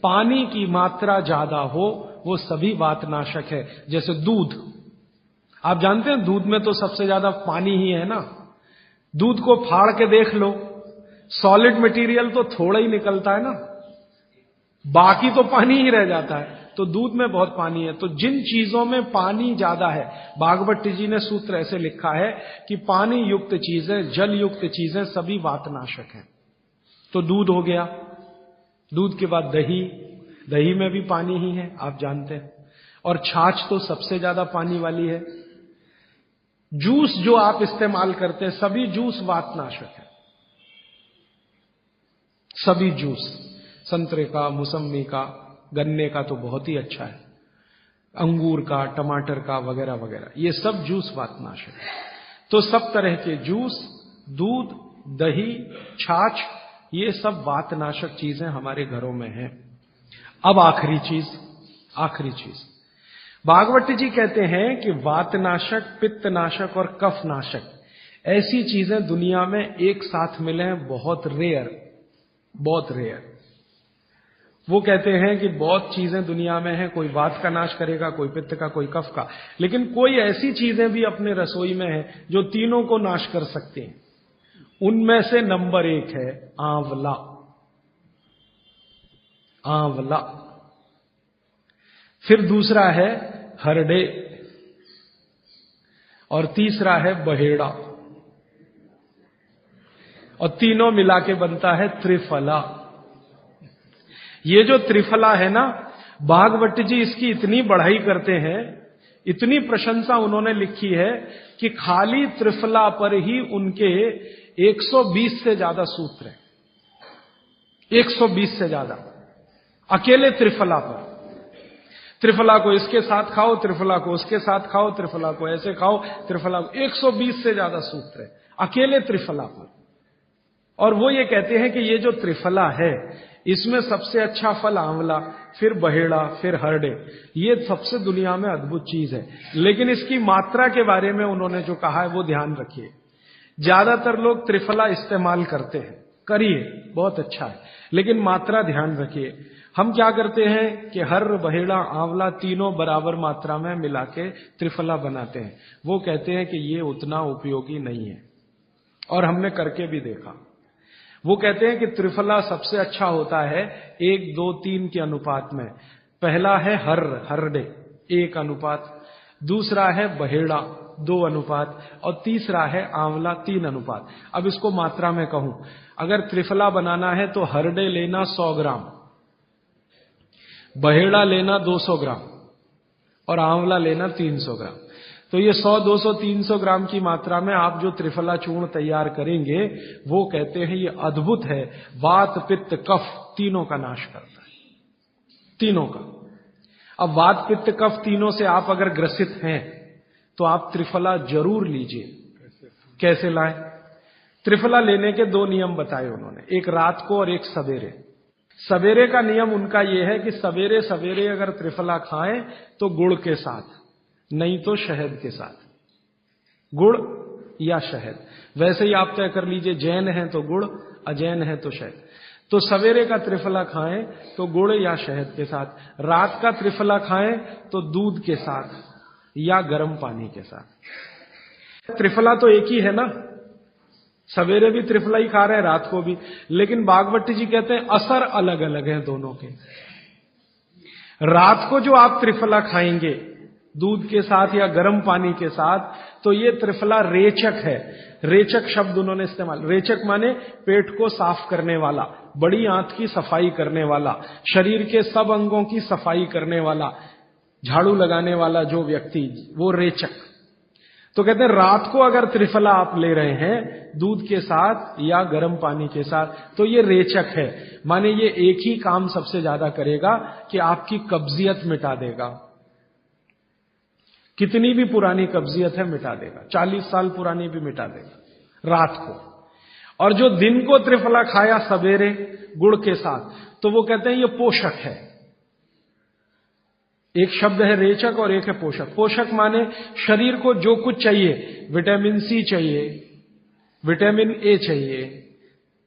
पानी की मात्रा ज्यादा हो वो सभी वातनाशक है। जैसे दूध, आप जानते हैं दूध में तो सबसे ज्यादा पानी ही है ना। दूध को फाड़ के देख लो, सॉलिड मटेरियल तो थोड़ा ही निकलता है ना, बाकी तो पानी ही रह जाता है। तो दूध में बहुत पानी है। तो जिन चीजों में पानी ज्यादा है, भागवत जी ने सूत्र ऐसे लिखा है कि पानी युक्त चीजें, जल युक्त चीजें सभी वातनाशक हैं। तो दूध हो गया, दूध के बाद दही, दही में भी पानी ही है, आप जानते हैं। और छाछ तो सबसे ज्यादा पानी वाली है। जूस जो आप इस्तेमाल करते हैं, सभी जूस वातनाशक है। सभी जूस, संतरे का, मौसम्मी का, गन्ने का तो बहुत ही अच्छा है, अंगूर का, टमाटर का, वगैरह वगैरह, ये सब जूस वातनाशक है। तो सब तरह के जूस, दूध, दही, छाछ, ये सब वातनाशक चीजें हमारे घरों में हैं। अब आखिरी चीज भागवत जी कहते हैं कि वातनाशक, पित्तनाशक और कफनाशक ऐसी चीजें दुनिया में एक साथ मिले हैं, बहुत रेयर। वो कहते हैं कि बहुत चीजें दुनिया में हैं, कोई वात का नाश करेगा, कोई पित्त का, कोई कफ का, लेकिन कोई ऐसी चीजें भी अपने रसोई में हैं जो तीनों को नाश कर सकते हैं। उनमें से नंबर 1 है आंवला। फिर दूसरा है हरडे, और तीसरा है बहेड़ा, और तीनों मिला के बनता है त्रिफला। ये जो त्रिफला है ना, भागवत जी इसकी इतनी बढ़ाई करते हैं, इतनी प्रशंसा उन्होंने लिखी है कि खाली त्रिफला पर ही उनके 120 से ज्यादा सूत्र हैं। 120 से ज्यादा अकेले त्रिफला पर। त्रिफला को इसके साथ खाओ, त्रिफला को उसके साथ खाओ, त्रिफला को ऐसे खाओ, त्रिफला को 120 से ज्यादा सूत्र है अकेले त्रिफला पर। और वो ये कहते हैं कि ये जो त्रिफला है, इसमें सबसे अच्छा फल आंवला, फिर बहेड़ा, फिर हरडे, ये सबसे दुनिया में अद्भुत चीज है। लेकिन इसकी मात्रा के बारे में उन्होंने जो कहा है वो ध्यान रखिए। ज्यादातर लोग त्रिफला इस्तेमाल करते हैं, करिए, बहुत अच्छा है, लेकिन मात्रा ध्यान रखिए। हम क्या करते हैं कि हर, बहेड़ा, आंवला तीनों बराबर मात्रा में मिला के त्रिफला बनाते हैं। वो कहते हैं कि ये उतना उपयोगी नहीं है, और हमने करके भी देखा। वो कहते हैं कि त्रिफला सबसे अच्छा होता है 1, 2, 3 के अनुपात में। पहला है हरडे 1 अनुपात, दूसरा है बहेड़ा 2 अनुपात, और तीसरा है आंवला 3 अनुपात। अब इसको मात्रा में कहूं, अगर त्रिफला बनाना है तो हरडे लेना 100 ग्राम, बहेड़ा लेना 200 ग्राम, और आंवला लेना 300 ग्राम। तो ये 100, 200, 300 ग्राम की मात्रा में आप जो त्रिफला चूर्ण तैयार करेंगे, वो कहते हैं ये अद्भुत है, वात, पित्त, कफ तीनों का नाश करता है, तीनों का। अब वात, पित्त, कफ तीनों से आप अगर ग्रसित हैं तो आप त्रिफला जरूर लीजिए। कैसे लाएं? त्रिफला लेने के 2 नियम बताए उन्होंने, एक रात को और एक सवेरे। सवेरे का नियम उनका यह है कि सवेरे सवेरे अगर त्रिफला खाएं तो गुड़ के साथ, नहीं तो शहद के साथ, गुड़ या शहद। वैसे ही आप तय कर लीजिए, जैन है तो गुड़, अजैन है तो शहद। तो सवेरे का त्रिफला खाएं तो गुड़ या शहद के साथ, रात का त्रिफला खाएं तो दूध के साथ या गर्म पानी के साथ। त्रिफला तो एक ही है ना, सवेरे भी त्रिफला ही खा रहे हैं, रात को भी, लेकिन भागवत जी कहते हैं असर अलग अलग है दोनों के। रात को जो आप त्रिफला खाएंगे दूध के साथ या गर्म पानी के साथ, तो ये त्रिफला रेचक है। रेचक शब्द उन्होंने इस्तेमाल, रेचक माने पेट को साफ करने वाला, बड़ी आंत की सफाई करने वाला, शरीर के सब अंगों की सफाई करने वाला, झाड़ू लगाने वाला जो व्यक्ति, वो रेचक। तो कहते हैं रात को अगर त्रिफला आप ले रहे हैं दूध के साथ या गर्म पानी के साथ, तो ये रेचक है, माने ये एक ही काम सबसे ज्यादा करेगा कि आपकी कब्जियत मिटा देगा। कितनी भी पुरानी कब्जियत है मिटा देगा, 40 साल पुरानी भी मिटा देगा रात को। और जो दिन को त्रिफला खाया सवेरे गुड़ के साथ, तो वो कहते हैं ये पोषक है। एक शब्द है रेचक और एक है पोषक। पोषक माने शरीर को जो कुछ चाहिए, विटामिन सी चाहिए, विटामिन ए चाहिए,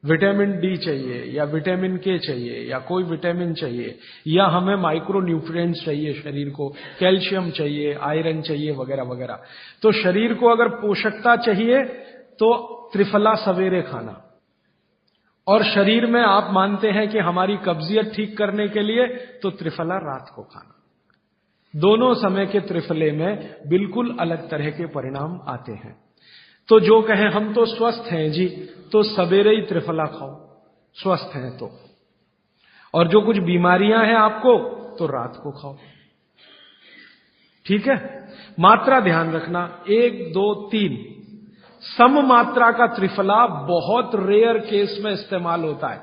विटामिन डी चाहिए या विटामिन के चाहिए या कोई विटामिन चाहिए या हमें माइक्रो न्यूट्रिएंट्स चाहिए शरीर को, कैल्शियम चाहिए, आयरन चाहिए वगैरह वगैरह। तो शरीर को अगर पोषकता चाहिए तो त्रिफला सवेरे खाना, और शरीर में आप मानते हैं कि हमारी कब्जियत ठीक करने के लिए तो त्रिफला रात को खाना। दोनों समय के त्रिफले में बिल्कुल अलग तरह के परिणाम आते हैं। तो जो कहें हम तो स्वस्थ हैं जी, तो सवेरे ही त्रिफला खाओ स्वस्थ हैं तो, और जो कुछ बीमारियां हैं आपको तो रात को खाओ। ठीक है, मात्रा ध्यान रखना, 1 2 3 सम मात्रा का त्रिफला बहुत रेयर केस में इस्तेमाल होता है।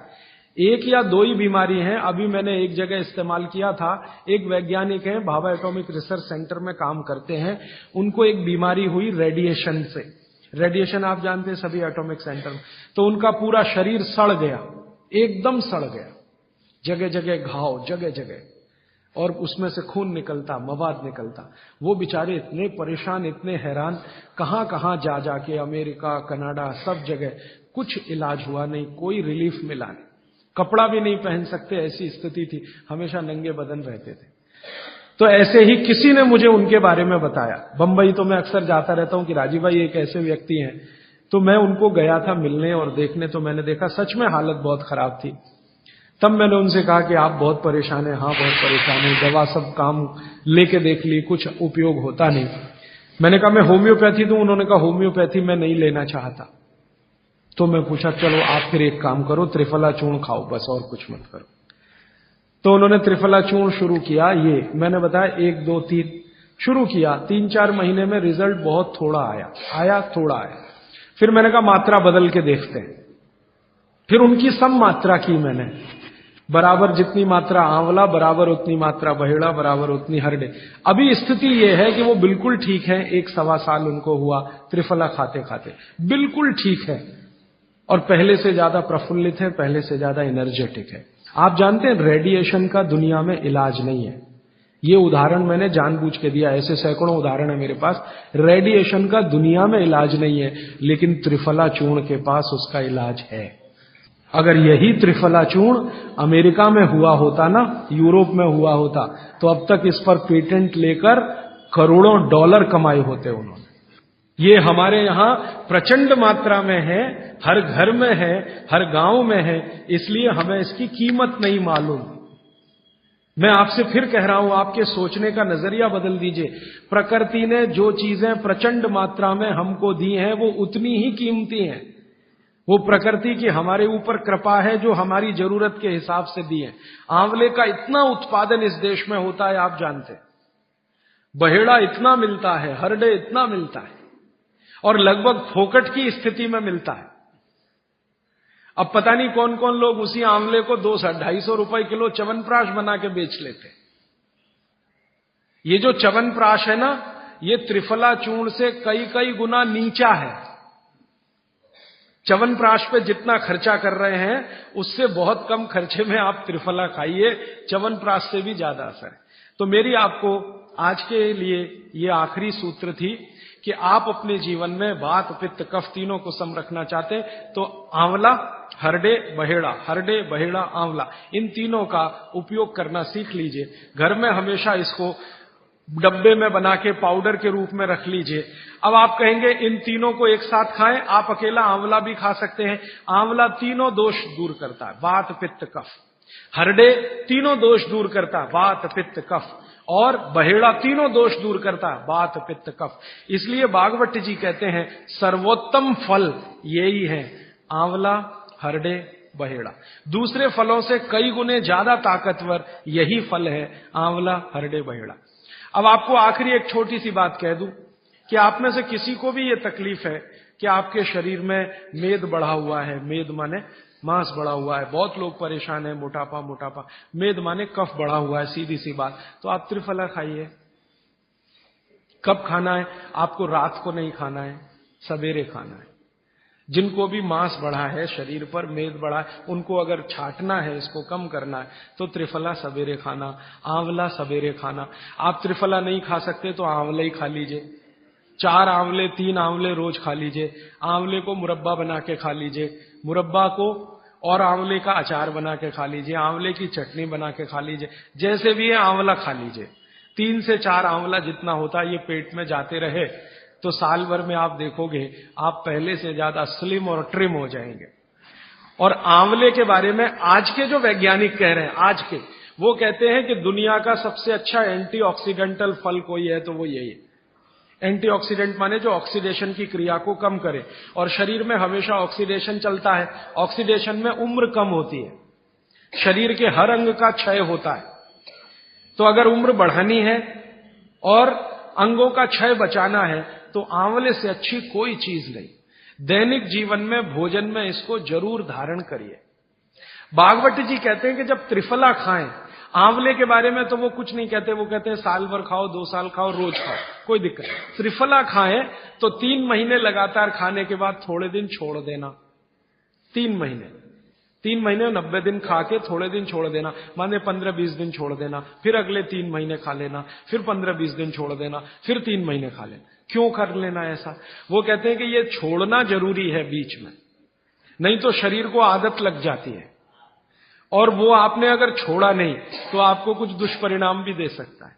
1 या 2 ही बीमारी हैं। अभी मैंने एक जगह इस्तेमाल किया था, एक वैज्ञानिक हैं, भाभा एटॉमिक रिसर्च सेंटर में काम करते हैं, उनको एक बीमारी हुई रेडिएशन से। रेडिएशन आप जानते हैं सभी एटॉमिक सेंटर में, तो उनका पूरा शरीर सड़ गया, एकदम सड़ गया, जगह जगह घाव, जगह जगह, और उसमें से खून निकलता, मवाद निकलता। वो बेचारे इतने परेशान, इतने हैरान, कहां कहां जा जाके अमेरिका, कनाडा, सब जगह कुछ इलाज हुआ नहीं, कोई रिलीफ मिला नहीं। कपड़ा भी नहीं पहन सकते, ऐसी स्थिति थी, हमेशा नंगे बदन रहते थे। तो ऐसे ही किसी ने मुझे उनके बारे में बताया। बंबई तो मैं अक्सर जाता रहता हूं कि राजीव भाई एक ऐसे व्यक्ति हैं, तो मैं उनको गया था मिलने और देखने, तो मैंने देखा सच में हालत बहुत खराब थी। तब मैंने उनसे कहा कि आप बहुत परेशान हैं। हाँ बहुत परेशान है, दवा सब काम लेके देख ली, कुछ उपयोग होता नहीं। मैंने कहा मैं होम्योपैथी दूं? उन्होंने कहा होम्योपैथी मैं नहीं लेना चाहता। तो मैं पूछा चलो आप फिर एक काम करो, त्रिफला चूर्ण खाओ बस, और कुछ मत करो। तो उन्होंने त्रिफला चूर्ण शुरू किया, ये मैंने बताया 1 2 3 शुरू किया। 3-4 महीने में रिजल्ट बहुत थोड़ा आया थोड़ा आया। फिर मैंने कहा मात्रा बदल के देखते हैं। फिर उनकी सम मात्रा की मैंने, बराबर जितनी मात्रा आंवला, बराबर उतनी मात्रा बहेड़ा, बराबर उतनी हरडे। अभी स्थिति यह है कि वो बिल्कुल ठीक है, 1-1.25 साल उनको हुआ त्रिफला खाते खाते, बिल्कुल ठीक है, और पहले से ज्यादा प्रफुल्लित है, पहले से ज्यादा एनर्जेटिक है। आप जानते हैं रेडिएशन का दुनिया में इलाज नहीं है। ये उदाहरण मैंने जानबूझ के दिया, ऐसे सैकड़ों उदाहरण है मेरे पास। रेडिएशन का दुनिया में इलाज नहीं है, लेकिन त्रिफला चूर्ण के पास उसका इलाज है। अगर यही त्रिफला चूर्ण अमेरिका में हुआ होता ना, यूरोप में हुआ होता, तो अब तक इस पर पेटेंट लेकर करोड़ों डॉलर कमाए होते उन्होंने। ये हमारे यहां प्रचंड मात्रा में है, हर घर में है, हर गांव में है, इसलिए हमें इसकी कीमत नहीं मालूम। मैं आपसे फिर कह रहा हूं, आपके सोचने का नजरिया बदल दीजिए। प्रकृति ने जो चीजें प्रचंड मात्रा में हमको दी हैं, वो उतनी ही कीमती हैं। वो प्रकृति की हमारे ऊपर कृपा है, जो हमारी जरूरत के हिसाब से दी है। आंवले का इतना उत्पादन इस देश में होता है, आप जानते हैं। बहेड़ा इतना मिलता है, हरडे इतना मिलता है, और लगभग फोकट की स्थिति में मिलता है। अब पता नहीं कौन कौन लोग उसी आंवले को 200-250 रुपए किलो च्यवनप्राश बना के बेच लेते। ये जो च्यवनप्राश है ना, ये त्रिफला चूर्ण से कई गुना नीचा है। च्यवनप्राश पे जितना खर्चा कर रहे हैं, उससे बहुत कम खर्चे में आप त्रिफला खाइए, च्यवनप्राश से भी ज्यादा असर है। तो मेरी आपको आज के लिए ये आखिरी सूत्र थी कि आप अपने जीवन में वात, पित्त, कफ तीनों को सम रखना चाहते हैं, तो आंवला, हरडे, बहेड़ा, आंवला, इन तीनों का उपयोग करना सीख लीजिए। घर में हमेशा इसको डब्बे में बना के पाउडर के रूप में रख लीजिए। अब आप कहेंगे इन तीनों को एक साथ खाएं, आप अकेला आंवला भी खा सकते हैं। आंवला तीनों दोष दूर करता है, वात, पित्त, कफ। हरडे तीनों दोष दूर करता है, वात, पित्त, कफ। और बहेड़ा तीनों दोष दूर करता है, वात, पित्त, कफ। इसलिए भागवत जी कहते हैं सर्वोत्तम फल यही है, आंवला, हरडे, बहेड़ा। दूसरे फलों से कई गुने ज्यादा ताकतवर यही फल है, आंवला, हरडे, बहेड़ा। अब आपको आखिरी एक छोटी सी बात कह दूं कि आप में से किसी को भी ये तकलीफ है कि आपके शरीर में मेद बढ़ा हुआ है, मेद माने मांस बढ़ा हुआ है, बहुत लोग परेशान है, मोटापा, मेद माने कफ बढ़ा हुआ है, सीधी सी बात। तो आप त्रिफला खाइए। कब खाना है? आपको रात को नहीं खाना है, सवेरे खाना है। जिनको भी मांस बढ़ा है शरीर पर, मेद बढ़ा है, उनको अगर छाटना है, इसको कम करना है, तो त्रिफला सवेरे खाना, आंवला सवेरे खाना। आप त्रिफला नहीं खा सकते तो आंवला ही खा लीजिए। 4 आंवले 3 आंवले रोज खा लीजिए। आंवले को मुरब्बा बना के खा लीजिए, मुरब्बा को और आंवले का अचार बना के खा लीजिए, आंवले की चटनी बना के खा लीजिए, जैसे भी है आंवला खा लीजिए। 3 से 4 आंवला जितना होता है ये पेट में जाते रहे तो साल भर में आप देखोगे आप पहले से ज्यादा स्लिम और ट्रिम हो जाएंगे। और आंवले के बारे में आज के जो वैज्ञानिक कह रहे हैं, आज के, वो कहते हैं कि दुनिया का सबसे अच्छा एंटीऑक्सीडेंटल फल कोई है तो वो यही है। एंटीऑक्सीडेंट माने जो ऑक्सीडेशन की क्रिया को कम करे, और शरीर में हमेशा ऑक्सीडेशन चलता है। ऑक्सीडेशन में उम्र कम होती है, शरीर के हर अंग का क्षय होता है। तो अगर उम्र बढ़ानी है और अंगों का क्षय बचाना है तो आंवले से अच्छी कोई चीज नहीं। दैनिक जीवन में, भोजन में इसको जरूर धारण करिए। भागवत जी कहते हैं कि जब त्रिफला खाएं, आंवले के बारे में तो वो कुछ नहीं कहते, वो कहते हैं साल भर खाओ, 2 साल खाओ, रोज खाओ, कोई दिक्कत नहीं। त्रिफला खाएं तो 3 महीने लगातार खाने के बाद थोड़े दिन छोड़ देना। 3 महीने 90 दिन खा के थोड़े दिन छोड़ देना, माने 15-20 दिन छोड़ देना, फिर अगले 3 महीने खा लेना, फिर 15-20 दिन छोड़ देना, फिर 3 महीने खा लेना। क्यों कर लेना ऐसा? वो कहते हैं कि ये छोड़ना जरूरी है बीच में, नहीं तो शरीर को आदत लग जाती है, और वो आपने अगर छोड़ा नहीं तो आपको कुछ दुष्परिणाम भी दे सकता है।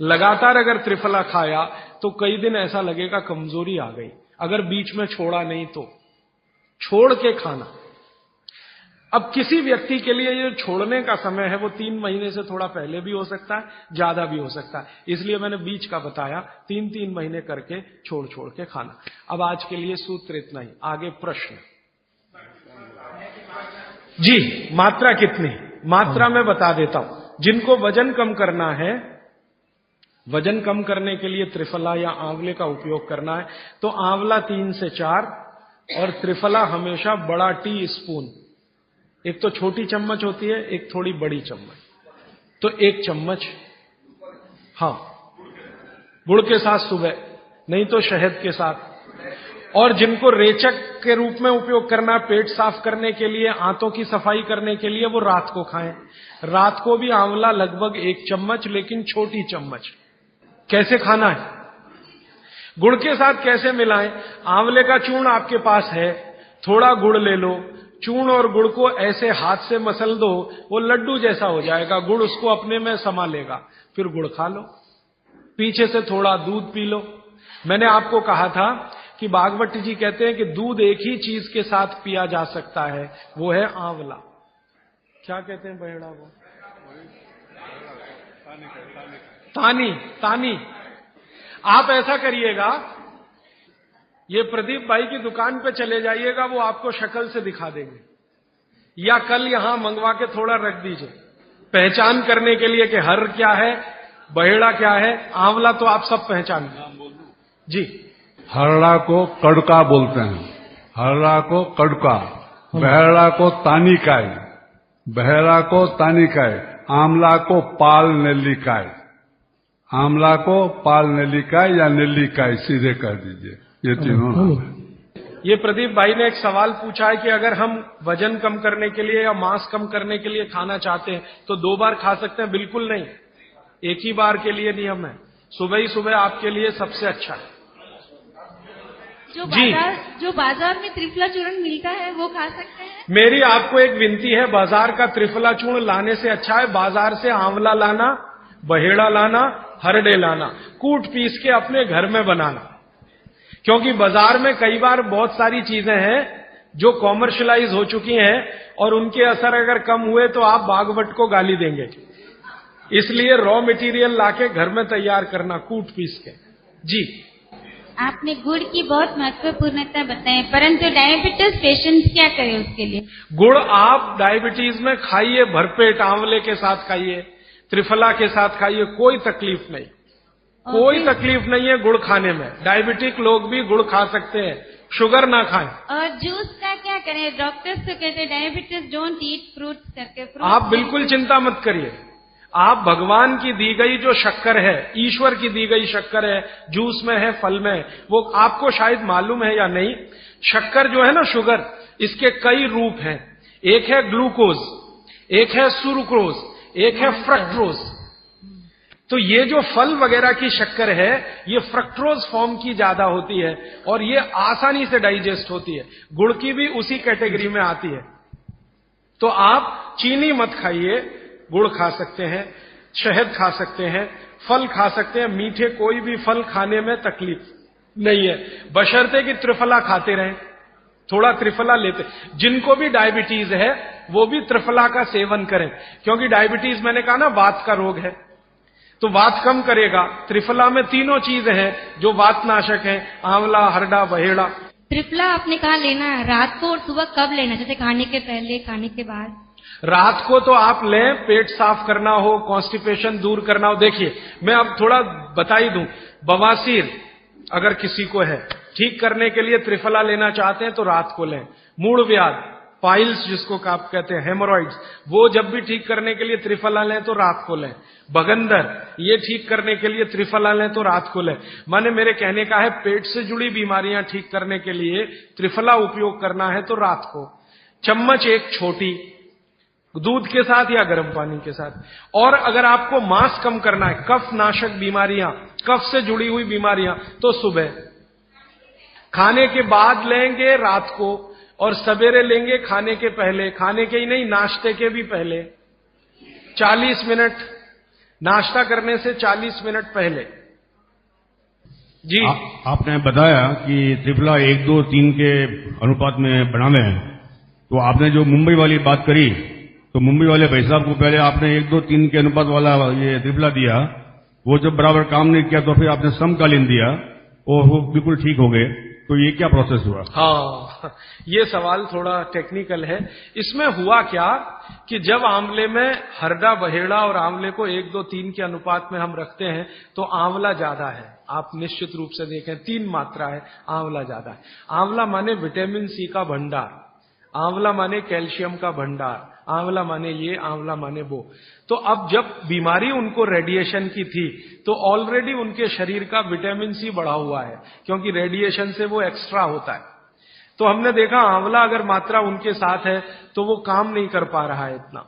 लगातार अगर त्रिफला खाया तो कई दिन ऐसा लगेगा कमजोरी आ गई, अगर बीच में छोड़ा नहीं तो। छोड़ के खाना। अब किसी व्यक्ति के लिए ये छोड़ने का समय है वो 3 महीने से थोड़ा पहले भी हो सकता है, ज्यादा भी हो सकता है, इसलिए मैंने बीच का बताया। 3-3 महीने करके छोड़ छोड़ के खाना। अब आज के लिए सूत्र इतना ही, आगे प्रश्न। जी, मात्रा कितनी? मात्रा में बता देता हूं। जिनको वजन कम करना है, वजन कम करने के लिए त्रिफला या आंवले का उपयोग करना है तो आंवला 3 से 4 और त्रिफला हमेशा बड़ा टी स्पून, एक तो छोटी चम्मच होती है, एक थोड़ी बड़ी चम्मच, तो 1 चम्मच। हाँ, गुड़ के साथ सुबह, नहीं तो शहद के साथ। और जिनको रेचक के रूप में उपयोग करना, पेट साफ करने के लिए, आंतों की सफाई करने के लिए, वो रात को खाएं। रात को भी आंवला लगभग 1 चम्मच, लेकिन छोटी चम्मच। कैसे खाना है? गुड़ के साथ कैसे मिलाएं? आंवले का चूर्ण आपके पास है, थोड़ा गुड़ ले लो, चूर्ण और गुड़ को ऐसे हाथ से मसल दो, वो लड्डू जैसा हो जाएगा, गुड़ उसको अपने में समा लेगा, फिर गुड़ खा लो। पीछे से थोड़ा दूध पी लो। मैंने आपको कहा था कि भागवत जी कहते हैं कि दूध एक ही चीज के साथ पिया जा सकता है, वो है आंवला। क्या कहते हैं बहेड़ा को? तानी। आप ऐसा करिएगा, ये प्रदीप भाई की दुकान पे चले जाइएगा, वो आपको शक्ल से दिखा देंगे, या कल यहां मंगवा के थोड़ा रख दीजिए पहचान करने के लिए कि हर क्या है, बहेड़ा क्या है, आंवला तो आप सब पहचान जी। हरड़ा को कड़का बोलते हैं, हरड़ा को कड़का, बहेड़ा को तानिकाय, बहेड़ा को तानिकाय, आंवला को पाल नेल्लिकाय, आंवला को पाल नेल्लिकाय या नेल्लिकाय सीधे कर दीजिए, ये तीनों नाम है। ये प्रदीप भाई ने एक सवाल पूछा है कि अगर हम वजन कम करने के लिए या मांस कम करने के लिए खाना चाहते हैं तो 2 बार खा सकते हैं? बिल्कुल नहीं, एक ही बार के लिए नियम है। सुबह ही सुबह आपके लिए सबसे अच्छा है। जो बाजार में त्रिफला चूर्ण मिलता है वो खा सकते हैं? मेरी आपको एक विनती है, बाजार का त्रिफला चूर्ण लाने से अच्छा है बाजार से आंवला लाना, बहेड़ा लाना, हरड़े लाना, कूट पीस के अपने घर में बनाना। क्योंकि बाजार में कई बार बहुत सारी चीजें हैं जो कॉमर्शलाइज हो चुकी हैं और उनके असर अगर कम हुए तो आप भागवत को गाली देंगे। इसलिए रॉ मटेरियल लाके घर में तैयार करना, कूट पीस के। जी, आपने गुड़ की बहुत महत्वपूर्णता बताई, परंतु डायबिटीज पेशेंट्स क्या करें उसके लिए? गुड़ आप डायबिटीज में खाइए, भरपेट आंवले के साथ खाइए, त्रिफला के साथ खाइए, कोई तकलीफ नहीं, कोई तकलीफ नहीं है गुड़ खाने में। डायबिटिक लोग भी गुड़ खा सकते हैं, शुगर ना खाएं। और जूस का क्या करें? डॉक्टर्स तो कहते हैं डायबिटीज डोंट ईट फ्रूट्स करके। आप बिल्कुल चिंता मत करिए, आप भगवान की दी गई जो शक्कर है, ईश्वर की दी गई शक्कर है, जूस में है, फल में है, वो आपको शायद मालूम है या नहीं। शक्कर जो है ना, शुगर, इसके कई रूप हैं। एक है ग्लूकोज, एक है सुक्रोज, एक है फ्रक्टोज। तो ये जो फल वगैरह की शक्कर है, ये फ्रक्टोज फॉर्म की ज्यादा होती है और ये आसानी से डाइजेस्ट होती है। गुड़ की भी उसी कैटेगरी में आती है। तो आप चीनी मत खाइए, गुड़ खा सकते हैं, शहद खा सकते हैं, फल खा सकते हैं। मीठे कोई भी फल खाने में तकलीफ नहीं है, बशर्ते कि त्रिफला खाते रहें, थोड़ा त्रिफला लेते। जिनको भी डायबिटीज है वो भी त्रिफला का सेवन करें, क्योंकि डायबिटीज मैंने कहा ना वात का रोग है, तो वात कम करेगा। त्रिफला में तीनों चीजें हैं जो वातनाशक हैं, आंवला, हरड़ा, बहेड़ा। त्रिफला आपने कहा लेना है, रात को और सुबह कब लेना, जैसे खाने के पहले, खाने के बाद? रात को तो आप लें, पेट साफ करना हो, कॉन्स्टिपेशन दूर करना हो। देखिए मैं अब थोड़ा बता ही दूं, बवासीर अगर किसी को है, ठीक करने के लिए त्रिफला लेना चाहते हैं तो रात को लें। मूड व्याध, पाइल्स जिसको आप कहते हैं, हेमोरॉइड्स, वो जब भी ठीक करने के लिए त्रिफला लें तो रात को लें। बगंदर, ये ठीक करने के लिए त्रिफला लें तो रात को लें। माने मेरे कहने का है, पेट से जुड़ी बीमारियां ठीक करने के लिए त्रिफला उपयोग करना है तो रात को। चम्मच एक छोटी, दूध के साथ या गर्म पानी के साथ। और अगर आपको मांस कम करना है, कफ नाशक बीमारियां, कफ से जुड़ी हुई बीमारियां, तो सुबह खाने के बाद लेंगे, रात को, और सवेरे लेंगे खाने के पहले। खाने के ही नहीं, नाश्ते के भी पहले 40 मिनट, नाश्ता करने से 40 मिनट पहले। जी आपने बताया कि त्रिफला 1, 2, 3 के अनुपात में बनावे हैं, तो आपने जो मुंबई वाली बात करी, तो मुंबई वाले भाई साहब को पहले आपने 1, 2, 3 के अनुपात वाला ये त्रिफला दिया, वो जब बराबर काम नहीं किया तो फिर आपने समकालीन दिया और वो बिल्कुल ठीक हो गए। तो ये क्या प्रोसेस हुआ? हाँ, ये सवाल थोड़ा टेक्निकल है। इसमें हुआ क्या कि जब आंवले में हरड़ा, बहेड़ा और आंवले को 1, 2, 3 के अनुपात में हम रखते हैं तो आंवला ज्यादा है। आप निश्चित रूप से देखें, 3 मात्रा है, आंवला ज्यादा है। आंवला माने विटामिन सी का भंडार, आंवला माने कैल्शियम का भंडार, आंवला माने ये, आंवला माने वो। तो अब जब बीमारी उनको रेडिएशन की थी तो ऑलरेडी उनके शरीर का विटामिन सी बढ़ा हुआ है, क्योंकि रेडिएशन से वो एक्स्ट्रा होता है। तो हमने देखा आंवला अगर मात्रा उनके साथ है तो वो काम नहीं कर पा रहा है इतना,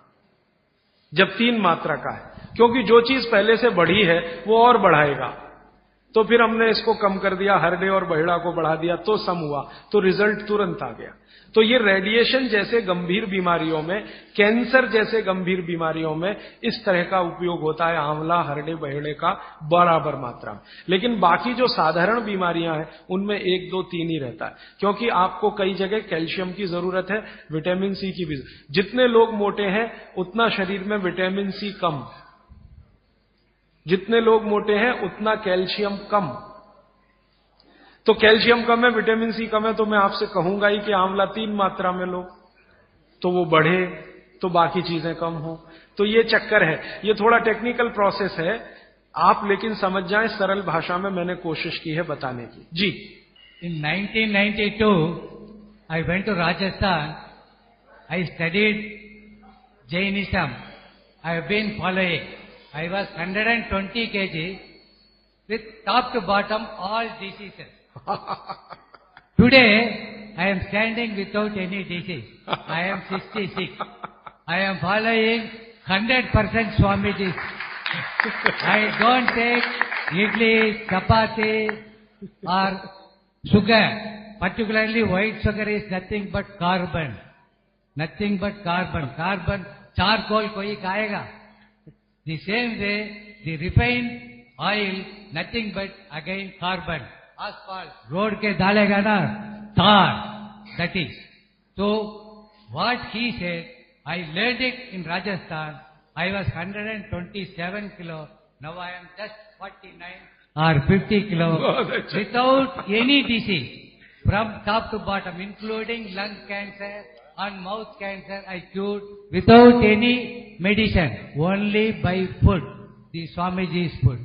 जब 3 मात्रा का है, क्योंकि जो चीज पहले से बढ़ी है वो और बढ़ाएगा। तो फिर हमने इसको कम कर दिया, हरडे और बहेड़ा को बढ़ा दिया, तो सम हुआ, तो रिजल्ट तुरंत आ गया। तो ये रेडिएशन जैसे गंभीर बीमारियों में, कैंसर जैसे गंभीर बीमारियों में इस तरह का उपयोग होता है आंवला, हरडे, बहेड़े का बराबर मात्रा में। लेकिन बाकी जो साधारण बीमारियां हैं उनमें 1, 2, 3 ही रहता है, क्योंकि आपको कई जगह कैल्शियम की जरूरत है, विटामिन सी की भी। जितने लोग मोटे हैं उतना शरीर में विटामिन सी कम, जितने लोग मोटे हैं उतना कैल्शियम कम। तो कैल्शियम कम है, विटामिन सी कम है, तो मैं आपसे कहूंगा ही कि आंवला 3 मात्रा में लो, तो वो बढ़े तो बाकी चीजें कम हो। तो ये चक्कर है, ये थोड़ा टेक्निकल प्रोसेस है, आप लेकिन समझ जाएं, सरल भाषा में मैंने कोशिश की है बताने की। जी। In 1992, I went to Rajasthan. I studied Jainism. I have been following. I was 120 kg with top to bottom all diseases. Today, I am standing without any disease. I am 66. I am following 100% Swamiji's. I don't take idli, chapati or sugar. Particularly white sugar is nothing but carbon. Nothing but carbon. Carbon, charcoal koi खाएगा. The same way, the refined oil, nothing but again carbon. Asphalt, road ke डालेगा ना, tar, that is. So, what he said, I learned it in Rajasthan. I was 127 kilo. Now I am just 49 or 50 kilo without any disease. From top to bottom, including lung cancer and mouth cancer, I cured without any medicine, only by food, the Swamiji's food.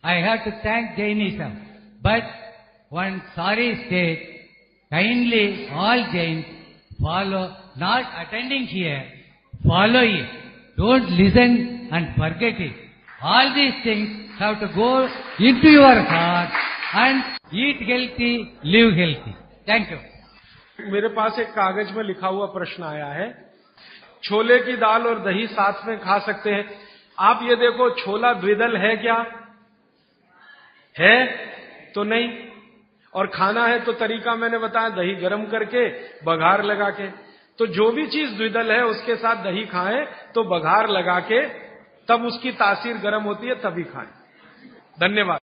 I have to thank Jainism. But one sorry state, kindly all Jains follow, not attending here, follow it. Don't listen and forget it. All these things have to go into your heart and eat healthy, live healthy. Thank you. मेरे पास एक कागज में लिखा हुआ प्रश्न आया है, छोले की दाल और दही साथ में खा सकते हैं? आप ये देखो, छोला द्विदल है क्या? है तो नहीं। और खाना है तो तरीका मैंने बताया, दही गर्म करके बघार लगा के। तो जो भी चीज द्विदल है उसके साथ दही खाएं तो बघार लगा के, तब उसकी तासीर गर्म होती है, तभी खाएं। धन्यवाद।